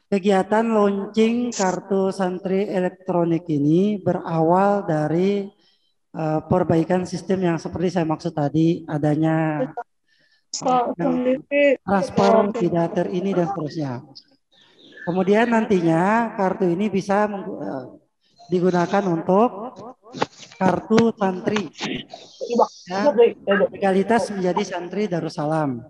Kegiatan launching kartu santri elektronik ini berawal dari perbaikan sistem yang seperti saya maksud tadi, adanya transfer tidak ini dan seterusnya. Kemudian nantinya kartu ini bisa digunakan untuk kartu santri, ya, legalitas menjadi santri Darussalam.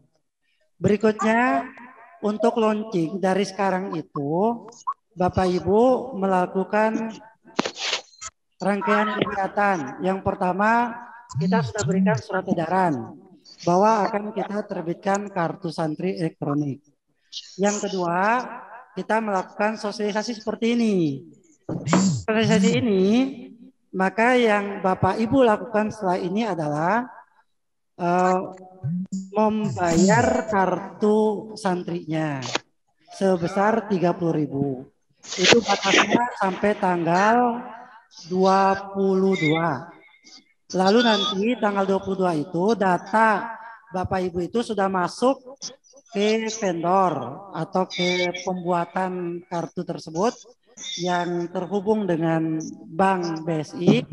Berikutnya untuk launching dari sekarang itu Bapak Ibu melakukan rangkaian kegiatan. Yang pertama kita sudah berikan surat edaran bahwa akan kita terbitkan kartu santri elektronik. Yang kedua kita melakukan sosialisasi seperti ini. Sosialisasi ini, maka yang Bapak Ibu lakukan setelah ini adalah membayar kartu santrinya sebesar 30.000. Itu batasnya sampai tanggal 22. Lalu nanti tanggal 22 itu data Bapak Ibu itu sudah masuk ke vendor atau ke pembuatan kartu tersebut yang terhubung dengan Bank BSI.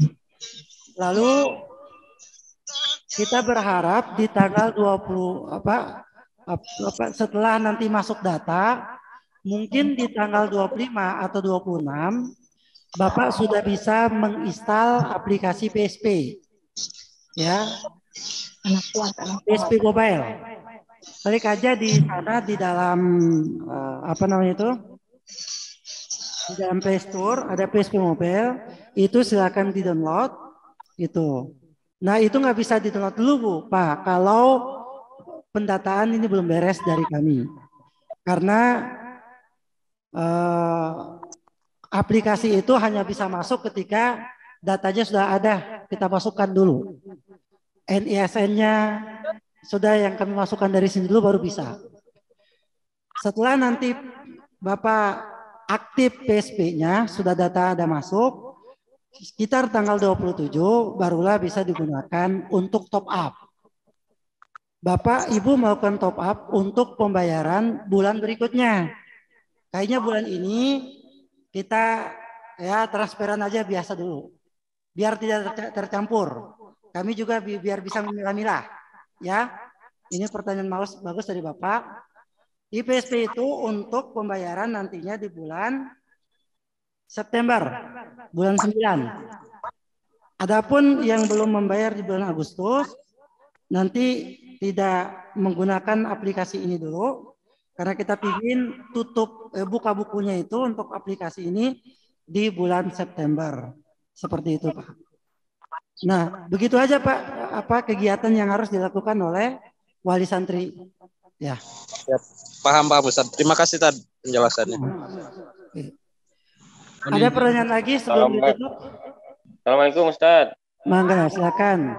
Lalu kita berharap di tanggal 20 setelah nanti masuk data, mungkin di tanggal 25 atau 26 Bapak sudah bisa menginstal aplikasi PSP. Ya. PSP Mobile. Klik aja di sana di dalam apa namanya itu? Di dalam Play Store ada PSP Mobile, itu silakan di-download itu. Nah, itu nggak bisa di-download dulu, Bu, Pak, kalau pendataan ini belum beres dari kami. Karena aplikasi itu hanya bisa masuk ketika datanya sudah ada, kita masukkan dulu. NISN-nya sudah yang kami masukkan dari sini dulu baru bisa. Setelah nanti Bapak aktif PSP-nya, sudah data ada masuk, sekitar tanggal 27 barulah bisa digunakan untuk top up. Bapak Ibu melakukan top up untuk pembayaran bulan berikutnya. Kayaknya bulan ini kita ya transferan aja biasa dulu. Biar tidak tercampur. Kami juga biar bisa memilah-milah. Ya, ini pertanyaan bagus dari Bapak. IPSP itu untuk pembayaran nantinya di bulan September, bulan 9. Adapun yang belum membayar di bulan Agustus, nanti tidak menggunakan aplikasi ini dulu, karena kita ingin tutup buka bukunya itu untuk aplikasi ini di bulan September. Seperti itu, Pak. Nah, begitu aja Pak, apa kegiatan yang harus dilakukan oleh wali santri. Ya. Paham Pak Ustaz. Terima kasih Tad penjelasannya. Ada pertanyaan lagi sebelum ditutup? Assalamualaikum Ustaz. Mangga, silakan.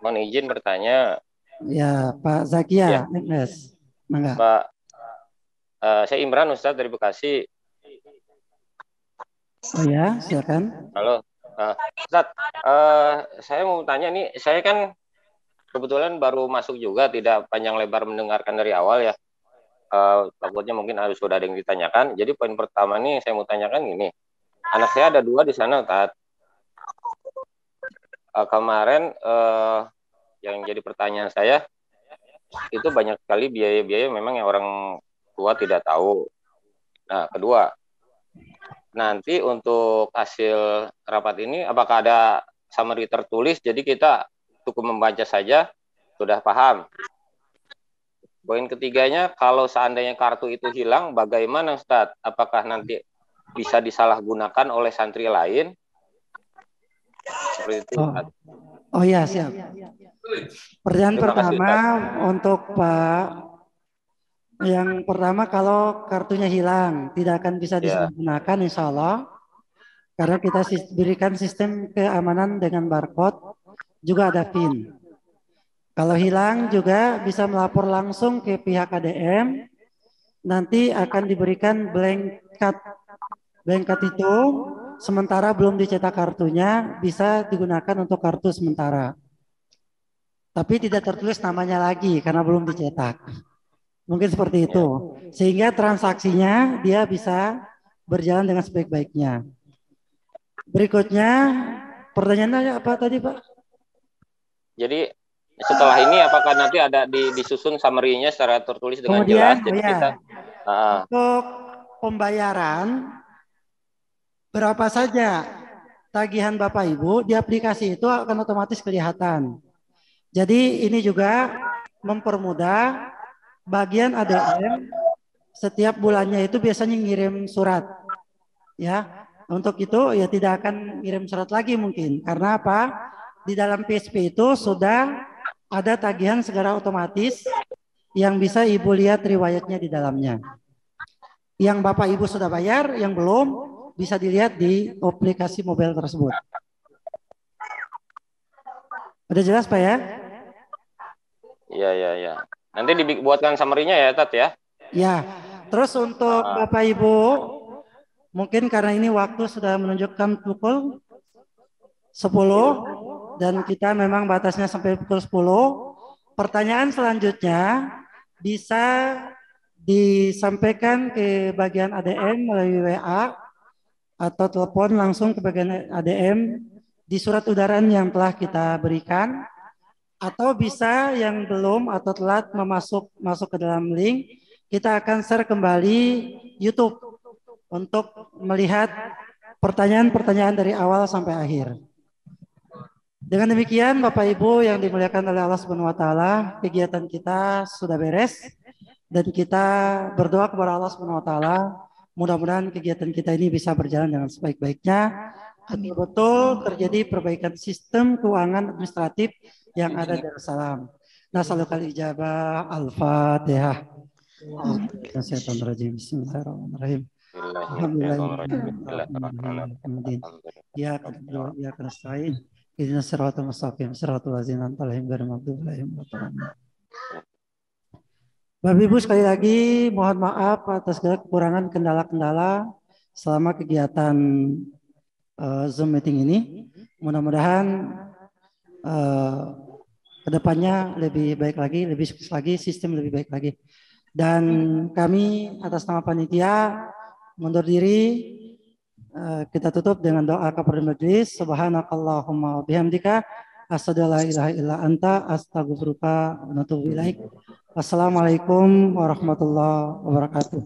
Mohon izin bertanya. Ya, Pak Zakia, ya. Mangga. Pak, saya Imran Ustaz dari Bekasi. Oh ya, silakan. Halo. Ustaz, saya mau tanya nih, saya kan kebetulan baru masuk juga, tidak panjang lebar mendengarkan dari awal ya. Takutnya mungkin harus sudah ada yang ditanyakan. Jadi poin pertama nih saya mau tanyakan gini. Anak saya ada 2 di sana, Ustaz. Kemarin yang jadi pertanyaan saya, itu banyak sekali biaya-biaya memang yang orang tua tidak tahu. Nah, kedua, nanti untuk hasil rapat ini apakah ada summary tertulis, jadi kita cukup membaca saja sudah paham. Poin ketiganya, kalau seandainya kartu itu hilang, bagaimana Ustadz? Apakah nanti bisa disalahgunakan oleh santri lain? Seperti itu. Oh ya, siap. Pertanyaan pertama untuk Pak. Yang pertama, kalau kartunya hilang, tidak akan bisa disalahgunakan insya Allah. Karena kita berikan sistem keamanan dengan barcode, juga ada PIN. Kalau hilang juga bisa melapor langsung ke pihak ADM. Nanti akan diberikan blank card. Blank card itu sementara belum dicetak kartunya, bisa digunakan untuk kartu sementara. Tapi tidak tertulis namanya lagi karena belum dicetak. Mungkin seperti itu. Sehingga transaksinya dia bisa berjalan dengan sebaik-baiknya. Berikutnya, pertanyaannya apa tadi Pak? Jadi setelah ini apakah nanti ada disusun summary-nya secara tertulis dengan jelas? Jadi kita, untuk pembayaran berapa saja tagihan Bapak Ibu di aplikasi itu akan otomatis kelihatan. Jadi ini juga mempermudah bagian ADM setiap bulannya itu biasanya ngirim surat. Ya, untuk itu ya tidak akan ngirim surat lagi mungkin. Karena apa? Di dalam PSP itu sudah ada tagihan secara otomatis yang bisa Ibu lihat riwayatnya di dalamnya. Yang Bapak Ibu sudah bayar, yang belum bisa dilihat di aplikasi mobile tersebut. Udah jelas Pak ya? Iya. Nanti dibuatkan summary-nya ya Tat ya? Ya, terus untuk Bapak Ibu, mungkin karena ini waktu sudah menunjukkan pukul 10 dan kita memang batasnya sampai pukul 10. Pertanyaan selanjutnya bisa disampaikan ke bagian ADM melalui WA atau telepon langsung ke bagian ADM di surat udaran yang telah kita berikan, atau bisa yang belum atau telat masuk ke dalam link, kita akan share kembali YouTube untuk melihat pertanyaan-pertanyaan dari awal sampai akhir. Dengan demikian Bapak Ibu yang dimuliakan oleh Allah Subhanahu wa taala, kegiatan kita sudah beres dan kita berdoa kepada Allah Subhanahu wa taala mudah-mudahan kegiatan kita ini bisa berjalan dengan sebaik-baiknya, betul terjadi perbaikan sistem keuangan administratif yang ada di Darussalam. Nasalukal ijabah, al-Fatihah. Bismillahirrahmanirrahim. Alhamdulillah. Ya akan nasta'in. Ihdinas siratal mustaqim, siratal ladzina an'amta 'alaihim ghairil maghdubi 'alaihim waladdallin. Bapak Ibu sekali lagi mohon maaf atas segala kekurangan kendala-kendala selama kegiatan Zoom meeting ini. Mudah-mudahan kedepannya lebih baik lagi, lebih sukses lagi, sistem lebih baik lagi. Dan kami atas nama panitia mundur diri. Kita tutup dengan doa kepada majelis. Subhanakallahumma bihamdika asyhadu an la ilaha illa anta astaghfiruka wa atubu ilaik. Wassalamualaikum warahmatullahi wabarakatuh.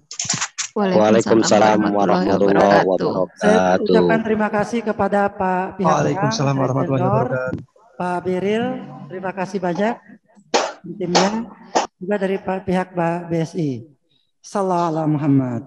Waalaikumsalam warahmatullahi wabarakatuh. Saya ucapkan terima kasih kepada Pak pihak Waalaikumsalam warahmatullahi wabarakatuh. Pak Biril, terima kasih banyak timnya, juga dari pihak BSI. Sallallahu alaihi Muhammad.